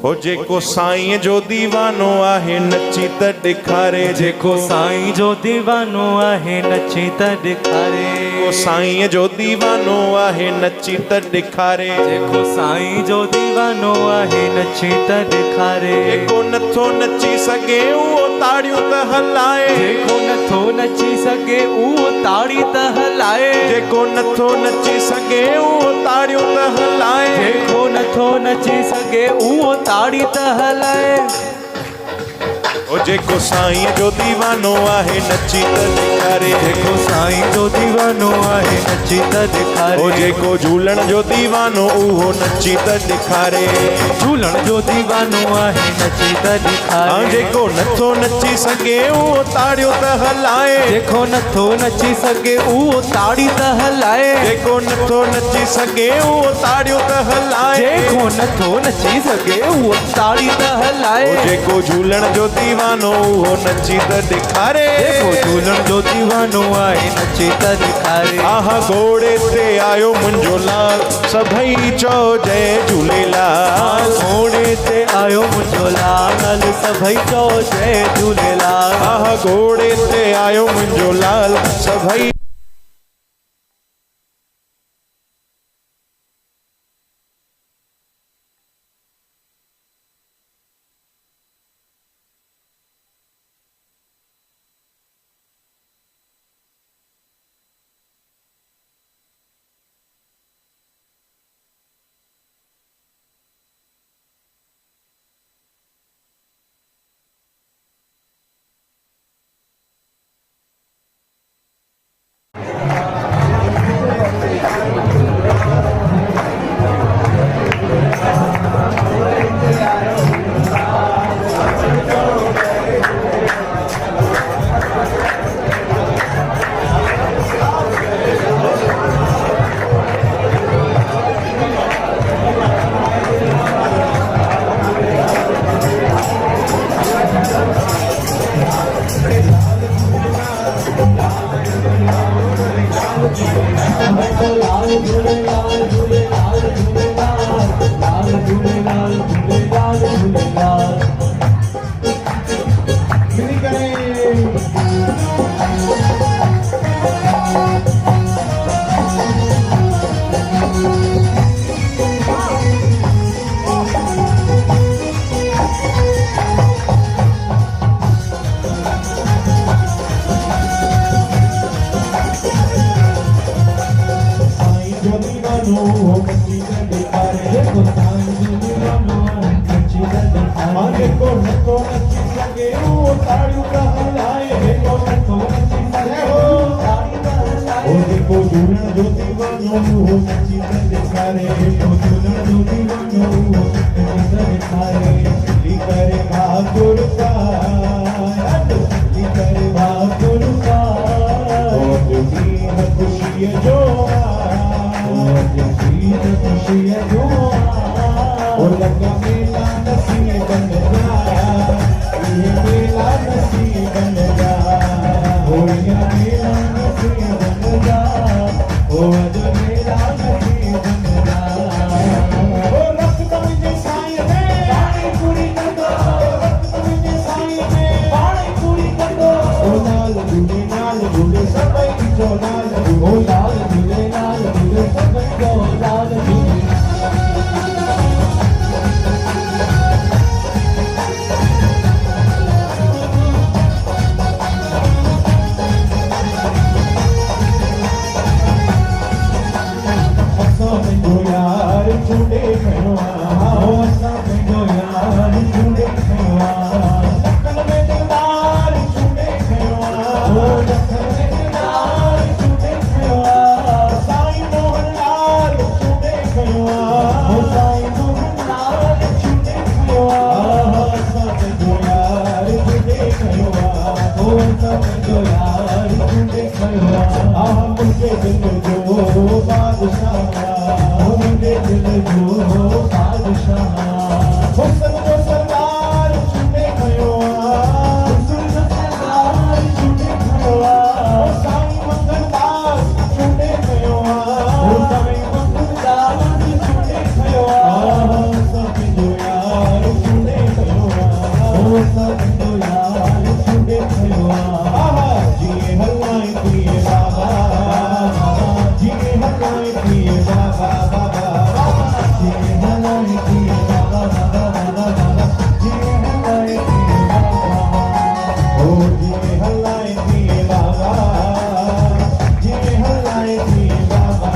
ओ जेको साईं जो दीवानो आहे नची त ॾेखारे, जेको साईं जो दीवानो आहे नची त ॾेखारे, जेको साईं जो दीवानो आहे नची त ॾेखारे, जेको साईं जो दीवानो आहे नची त ॾेखारे, जेको नथो नची सघे उहो ताड़ियूं त हलाए, जेको नथो नची सघे उहो ताड़ी त हलाए, जेको नथो नची सघे उहो ताड़ियूं त हलाए, जेको नथो नची सघे उहो ताड़ी त हलाए। ओ जेको साईं जो दीवानो आहे नची त ॾेखारे, जेको साईं जो दीवानो आहे नची त ॾेखारे, ओ जेको झूलण जो दीवानो उहो नची त ॾेखारे, झूलण जो दीवानो आहे नची त ॾेखारे, जेको नथो नची सघे उहो ताड़ियूं त हलाए, जेको नथो नची सघे उहो ताड़ी त हलाए, जेको नथो नची सघे उहो ताड़ियूं त हलाए, जेको नथो नची सघे उहो ताड़ी त हलाए, जेको झूलण जो दीवानो उहो नची त ॾेखारे, जेको झूलण जो दीवानो आहे नची त ॾेखारे। आहा घोड़े ते आयो मुंहिंजो लाल, सभई चओ जय झूलेलाल, घोड़े ते आयो मुंहिंजो लाल, सभई चओ जय झूलेलाल, आहा घोड़े ते आयो मुंहिंजो लाल, सभई लाल समझो यार तूने खया मुझे दिल जो बादशाह मुझे दिल जो बादशाह हुस्न जो सरदार तूने खयो हुस्न जो सरदार तूने खयो साईं मंगलदास तूने खयो साईं मंगलदास तूने खयो समझो यार तूने खयो समझो यार तूने खयो जी हल्लाई पिए बाबा जी हल्लाई पिए बाबा जी हल्लाई पिए बाबा जी हल्लाई पिए बाबा ओ जी हल्लाई पिए बाबा जी हल्लाई पिए बाबा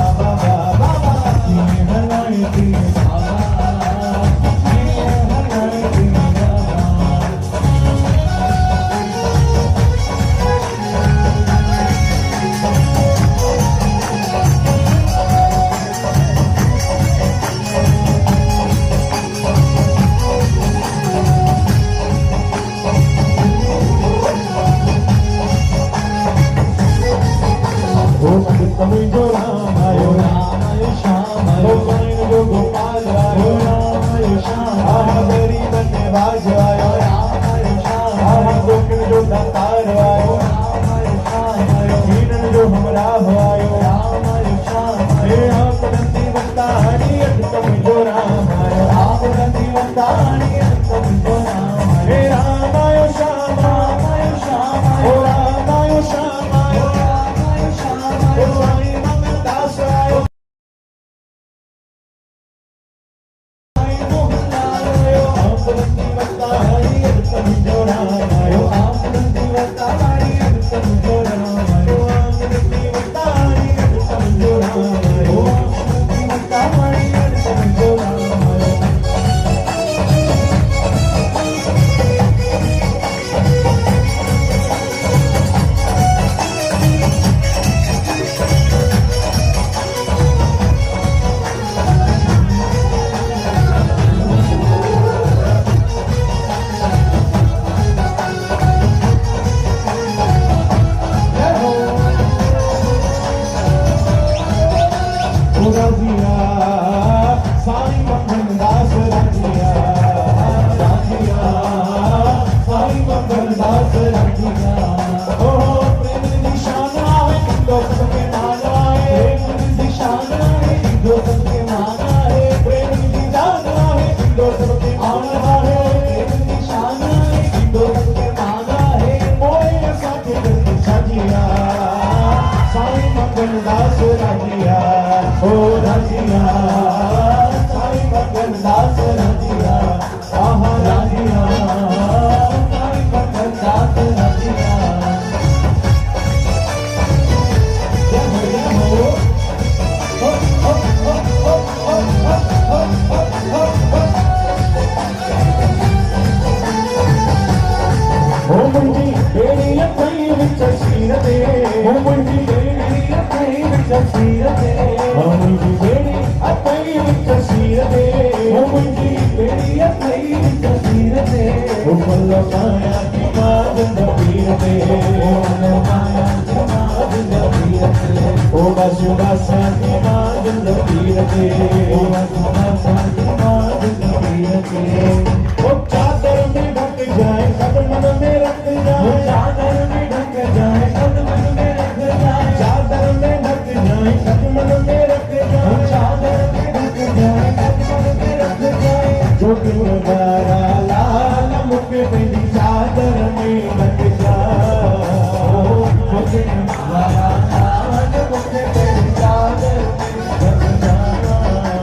जी हल्लाई पिए बाबा जी हल्लाई पिए बाबा समझो राम आयो श्याम आयो जो गोपाल आयो राम आयो श्याम गरीब नवाज आयो राम आयो श्याम गोकिल जो दातार आयो राम आयो श्याम हीनन जो हमरा आयो राम आयो श्याम हे आप नंदी वंदानी समझो राम आयो आप नंदी वंदानी समझो राम हे राम आयो श्याम ओ राम आयो श्याम साईं मंगलदास आयो साईं मोहनलाल आयो आप नंदी वंदानी समझो राम आयो आप नंदी वंदानी समझो राम आयो आप नंदी वंदानी समझो राम आयो आप नंदी वंदानी समझो राम आयो राजिया साईं मंगलदास राजिया राजिया साईं मंगलदास राजिया ओ प्रेम निशान आए दो सबके मान आए प्रेम निशान आए दो सबके मान आए प्रेम निशान आए दो सबके मान आए प्रेम निशान आए दो सबके मान आए मोए साथे साजिया साईं मंगलदास राजिया ओ राजिया साईं मंगलदास राजिया आहा राजिया साईं मंगलदास राजिया जय हो ओ मुंजी बेड़ी अखई विच सीर ते ओ मुंजी बेड़ी अखई विच सीर ते ओ मुंजी बेड़ी अखई विच सीर ते ओ मुंजी बेड़ी अखई विच सीर ते ओ बल्लो माया दी मां पीर ते ओ बल्लो माया दी मां पीर ते ओ बसु बसा दी मां पीर ते ओ बसु बसा दी मां पीर ते ओ चादर में ढक जाए कदमन में रख जाए चादर में ढक जाए कदमन में रख जाए चादर में ढक जाए कदमन में रख जाए चादर में ढक जाए कदमन में रख जाए जो तुम्हारा लाल मुख मेरी चादर में ढक जाए जो तुम्हारा लाल मुख मेरी चादर में ढक जाए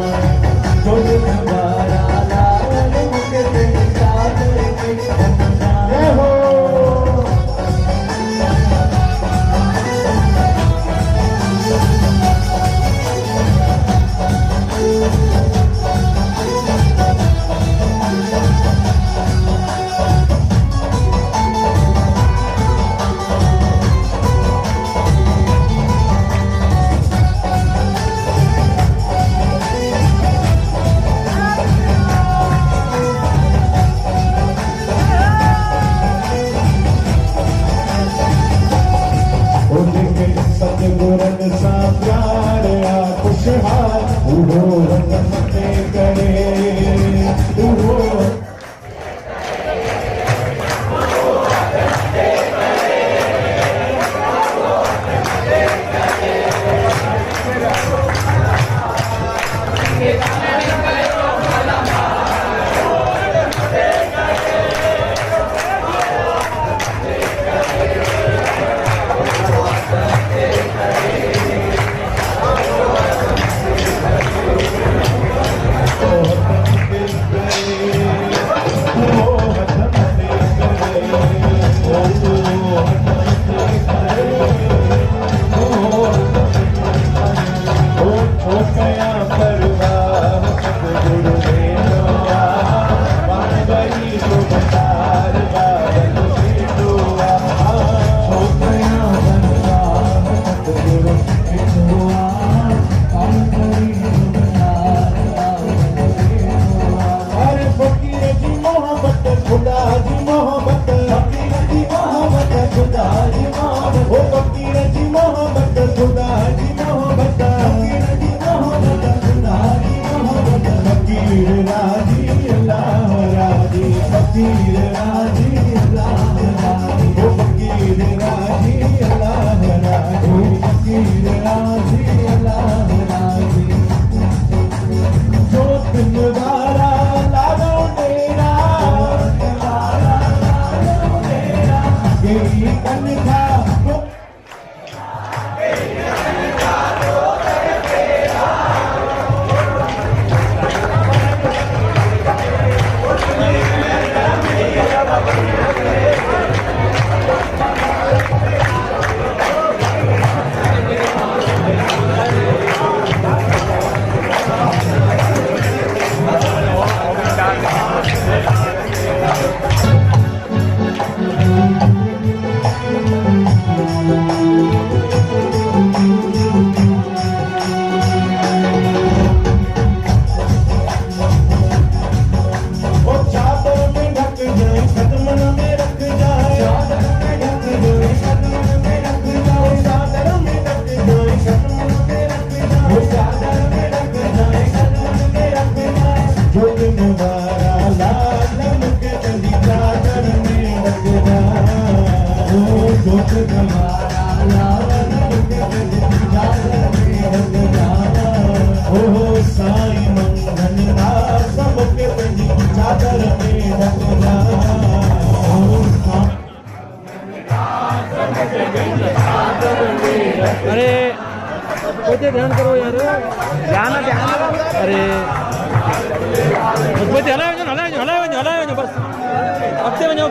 दुख गवारा लावन मुझे चादर में रंग जाना ओ साई मंगन ना सबके पंजी चादर में रंग जाना ओ अरे कोई ध्यान करो यार ध्यान अरे हलायो बस अॻिते वञो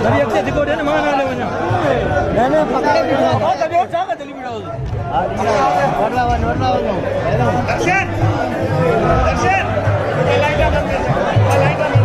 वरी अॻिते धिको ॾियनि मां नाले वञा न पकड़े बीठो छा चली बीठो वरला वञो दर्शन लाइटा बंद कर लाइटा बंद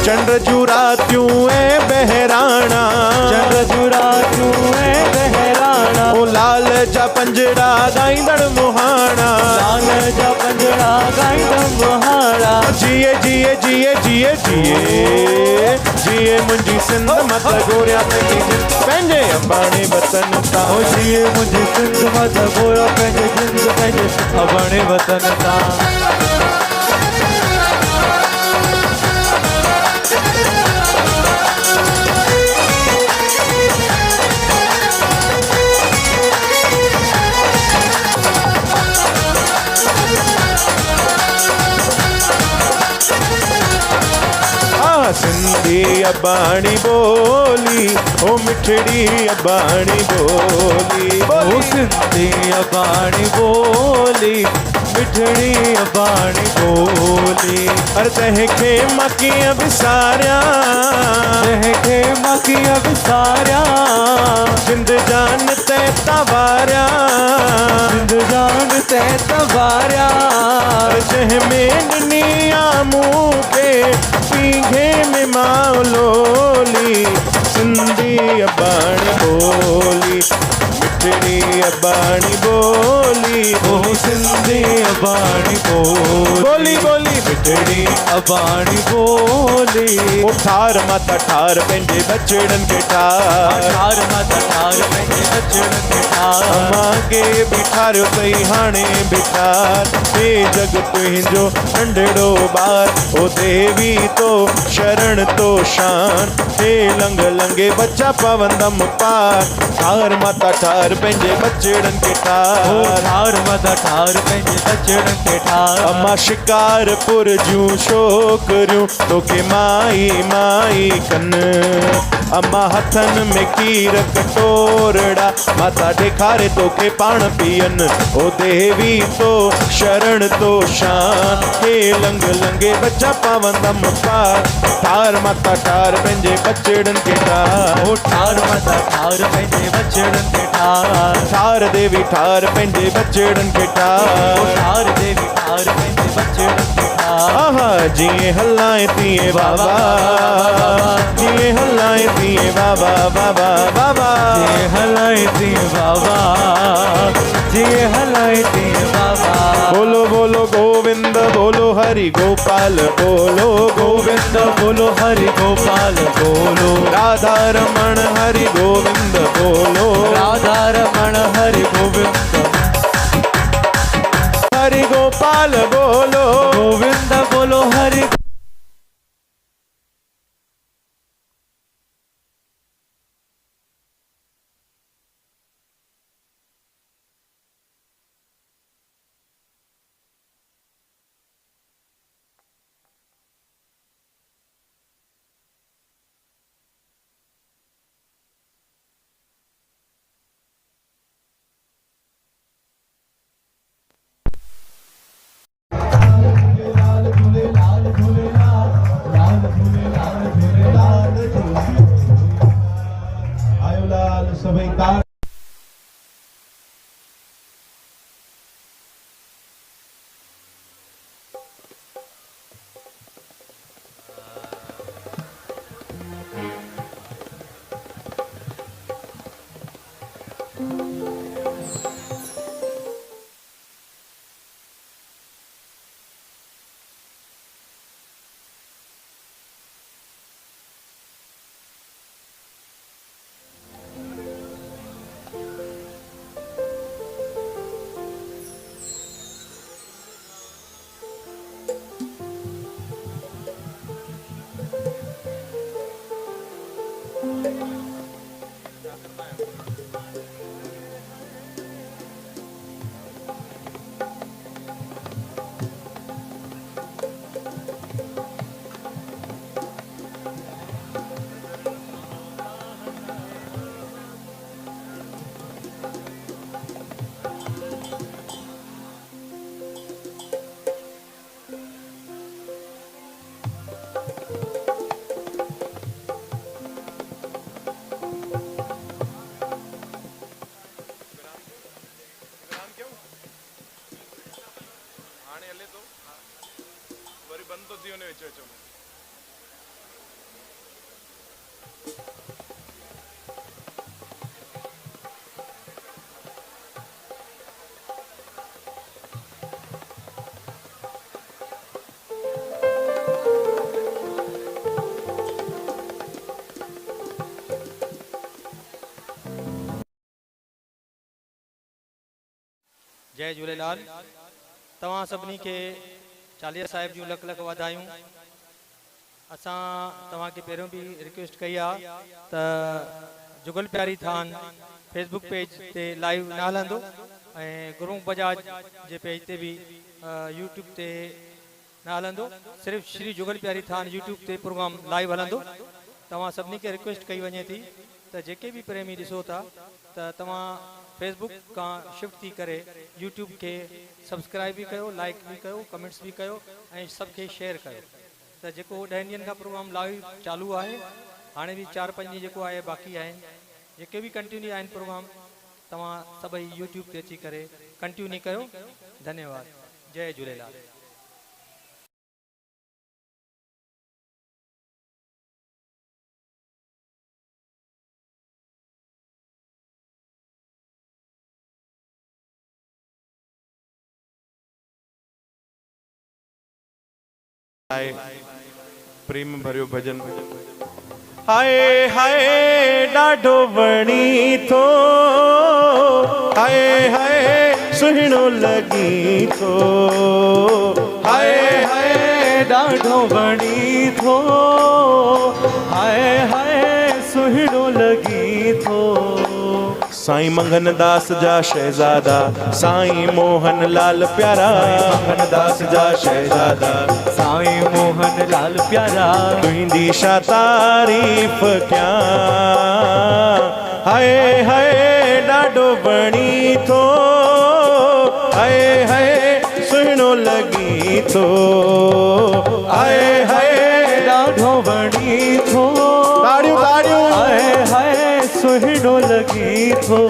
चंद्र जुरात्यूं ए बहराणा ओ लाल जा पंजड़ा गाईंदड़ मुहाणा जिए जिए जिए जिए जिए जिए मुंहिंजी सिंध मत गोरिया पंहिंजे अबाणे वतन तां जिए मुंहिंजी सिंध मत गोरिया पंहिंजे अबाणे वतन तां सिंधी अबाणी बोली ओ मिठड़ी अबाणी बोली ओ सिंधी अबाणी बोली मिठड़ी अबाणी बोली अरे तंहिंखे मां कीअं विसारियां जिंद जान ते तवारियां जंहिंमें ॾिनी आ मूंखे पीघे में माउलोली सिंधी अबाणी बोली मिठड़ी अबाणी बोली ओ सिंधी अबाणी बोली बोली मिठड़ी अबाणी बोली ओ ठार माता ठार पंहिंजे बचड़न खे ठार मांगे बि ठारियो अथई हाणे बि ठार हे जग तुंहिंजो नंढड़ो ॿार ओ देवी तो शरण तो शान हे लंग लंगे बच्चा पवंदम पार ठार माता ठार पंहिंजे बचड़न खे ठार अम्मा शिकारपुर जूं छोकरियूं तोखे माई माई कन अम्मा हथन में कीर कटोरड़ा माता ॾेखारे तोखे पाण पीअन ओ देवी तो शरण तो शान हे लंग लंगे बच्चा पवंदम पार ठार माता ठार पंहिंजे बचड़न खे ठार देवी ठार पंहिंजे बचड़न खे ठार आहा जिए हल्लाए तिए बाबा, जिए हल्लाए तिए बाबा बाबा बाबा, जिए हलाए तिए बाबा, जिए हलाए तिए बाबा। बोलो बोलो गोविंद बोलो हरि गोपाल बोलो गोविंद बोलो हरि गोपाल बोलो, राधा रमण हरि गोविंद बोलो, राधा रमण हरि गोविंद, हरि गोपाल बोलो, गोविंद बोलो हरि। आयो लाल सभई तार। बंद तो थी विच विच में। जय झूलेलाल। तव्हां सभिनी खे चालीहा साहिब जूं लख लख वाधायूं। असां तव्हांखे पहिरियों बि रिक्वेस्ट कई आहे त जुगल प्यारी थान फेसबुक पेज ते लाइव न हलंदो ऐं गुरू बजाज जे पेज ते बि यूट्यूब ते न हलंदो, सिर्फ़ु श्री जुगल प्यारी थान यूट्यूब ते प्रोग्राम लाइव हलंदो। तव्हां सभिनी खे रिक्वेस्ट कई वञे थी त जेके बि प्रेमी ॾिसो था त तव्हां फेसबुक खां शिफ्ट थी करे यूट्यूब के सब्सक्राइब भी कयो, लाइक भी कयो, कमेंट्स भी कयो ऐं सबके शेयर कयो। त जेको 10 ॾींहनि खां प्रोग्राम लाइव चालू आहे, हाणे भी 4-5 ॾींहं जेको आहे बाक़ी आहिनि, जेके भी कंटिन्यू आहिनि प्रोग्राम तव्हां सभई यूट्यूब ते अची करे कंटिन्यू कयो। धन्यवाद। जय झूलेलाल। प्रेम भरियो भजन। हाय हाय ॾाढो वणी थो, हाय हाय सुहिणो लॻी थो, हाय हाय ॾाढो वणी थो, हाय हाय सुहिणो लॻी थो। साईं मंगन दास जा शहजादा, साईं मोहन लाल प्यारा, मंगन दास जा शहजादा, साईं मोहन लाल प्यारा। तुंहिंजी छा तारीफ़ क्या, हाय हाय ॾाढो वणी थो, हाय हाय सुहिणो लॻी थो, हाय हाय ॾाढो वणी थो, ताड़ियूं ताड़ियूं, हाय हाय सुहिणो लॻी थो।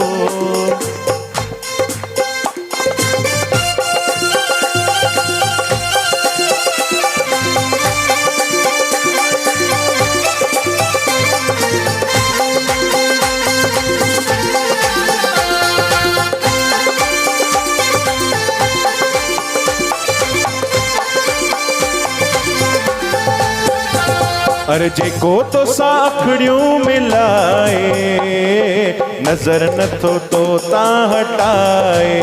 अरे जेको तो साखड़ियों मिलाए नजर नथो तो ता हटाए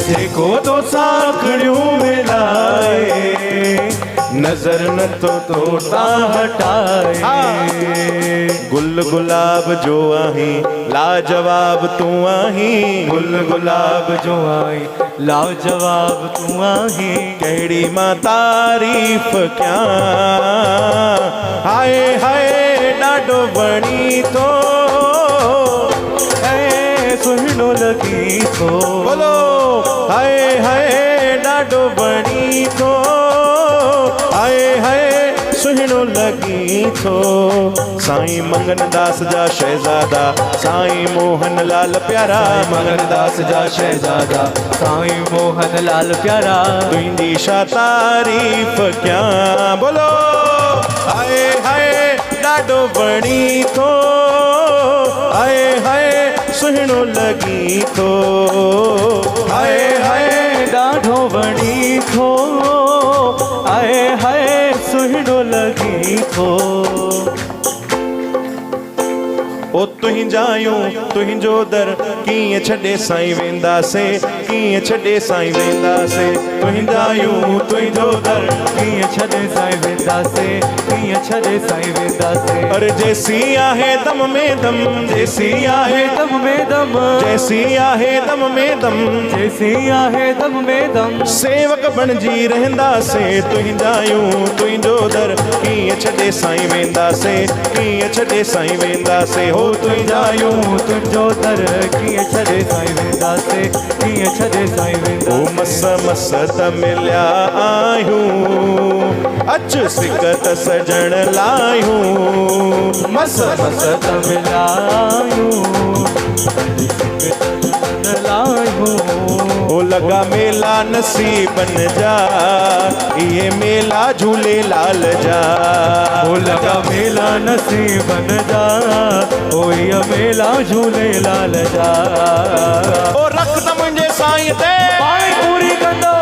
जेको तो साखड़ियों मिलाए नजर नथो तो ता हटाए गुल गुलाब जो आही लाजवाब तू आही गुल गुलाब जो आई लाजवाब तू आही कहिड़ी मां तारीफ़ क्या हाय हाय ॾाढो बणी तो ऐ सुहिणो लगी तो बोलो हाय हाय ॾाढो बणी तो हाय हाय सुहिणो लगी थो साईं मंगन दास जा शहजादा साईं मोहन लाल प्यारा मंगन दास जा शहजादा साईं मोहन लाल प्यारा तुंहिंजी छा तारीफ़ क्या बोलो हाय हाय ॾाढो बणी थो हाय हाय सुहिणो लगी थो हाय हाय ॾाढो बणी थो हाय हाय सुहिणो लगी थो ओ तुंहिंजायूं तुंहिंजो दर कीअं छॾे साईं वेंदासीं कीअं छॾे साईं वेंदासीं तुंहिंजायूं तुंहिंजो दर कीअं छॾे साईं वेंदासीं कीअं छॾे साईं वेंदासीं अरे जैसी आहे दम में दम जैसी आहे दम में दम जैसी आहे दम में दम जैसी आहे दम में दम सेवक बणजी रहंदासीं तुंहिंजायूं तुंहिंजो दर कीअं छॾे साईं वेंदासीं कीअं छॾे साईं वेंदासीं हो तुंहिंजायूं तुंहिंजो दर कीअं छॾे साईं वेंदासीं कीअं छॾे साईं ओ वेंदासीं मस मस त मिलिया आहियूं अच सिकत सजण लायूं मस मस त मिलायूं लायूं ओ लगा मेला नसीबन जा ये मेला झूलेलाल जा ओ लगा मेला नसीबन जा ओ ये मेला झूलेलाल जा ओ रख त मुंहिंजे साईं ते पाणी पूरी कंदो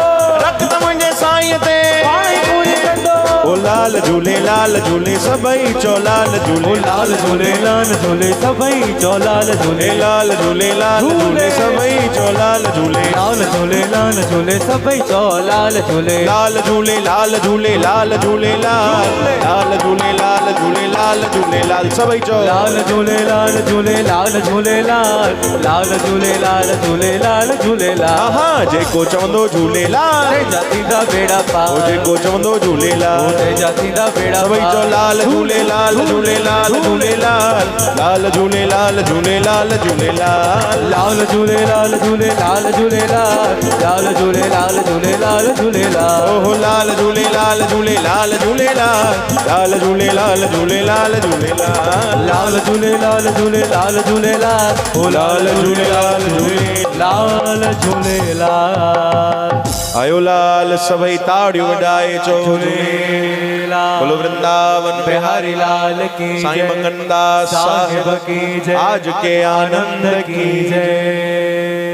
रख त मुंहिंजे साईं ते पाणी पूरी कंदो ओ लाल झूलेलाल झूले सभई चो लाल झूले ओ लाल झूलेलाल झूले सभई चो लाल झूले लाल झूलेलाल झूले सभई चो लाल झूले लाल झूलेलाल झूले सभई चो लाल झूले लाल झूले लाल झूले लाल झूलेलाल लाल झूलेलाल झूलेलाल झूलेलाल सभई चो लाल झूलेलाल झूलेलाल झूलेलाल लाल झूलेलाल झूलेलाल झूलेलाल आहा जेको चवंदो झूलेलाल रे जाती दा बेड़ा ओ पार जेको चवंदो झूलेलाल रे जाती दा बेड़ा सभई चो पार लाल झूलेलाल झूलेलाल झूलेलाल लाल झूलेलाल झूलेलाल झूलेलाल लाल झूलेलाल झूलेलाल झूलेलाल लाल झूलेलाल झूलेलाल झूलेलाल ओहो लाल झूलेलाल झूलेलाल झूलेलाल लाल झूलेलाल झूलेलाल झूलेलाल लाल झूलेलाल झूलेलाल झूलेलाल ओ लाल झूलेलाल झूले लाल झूलेलाल आयो लाल सभई ताड़ियूं वॼाए चो झूलेलाल बोलो वृंदावन बिहारी लाल की साईं जय मंगनदास साहिब साहिब की जय आज के आनंद की जय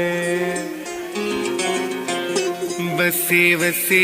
बसे बसे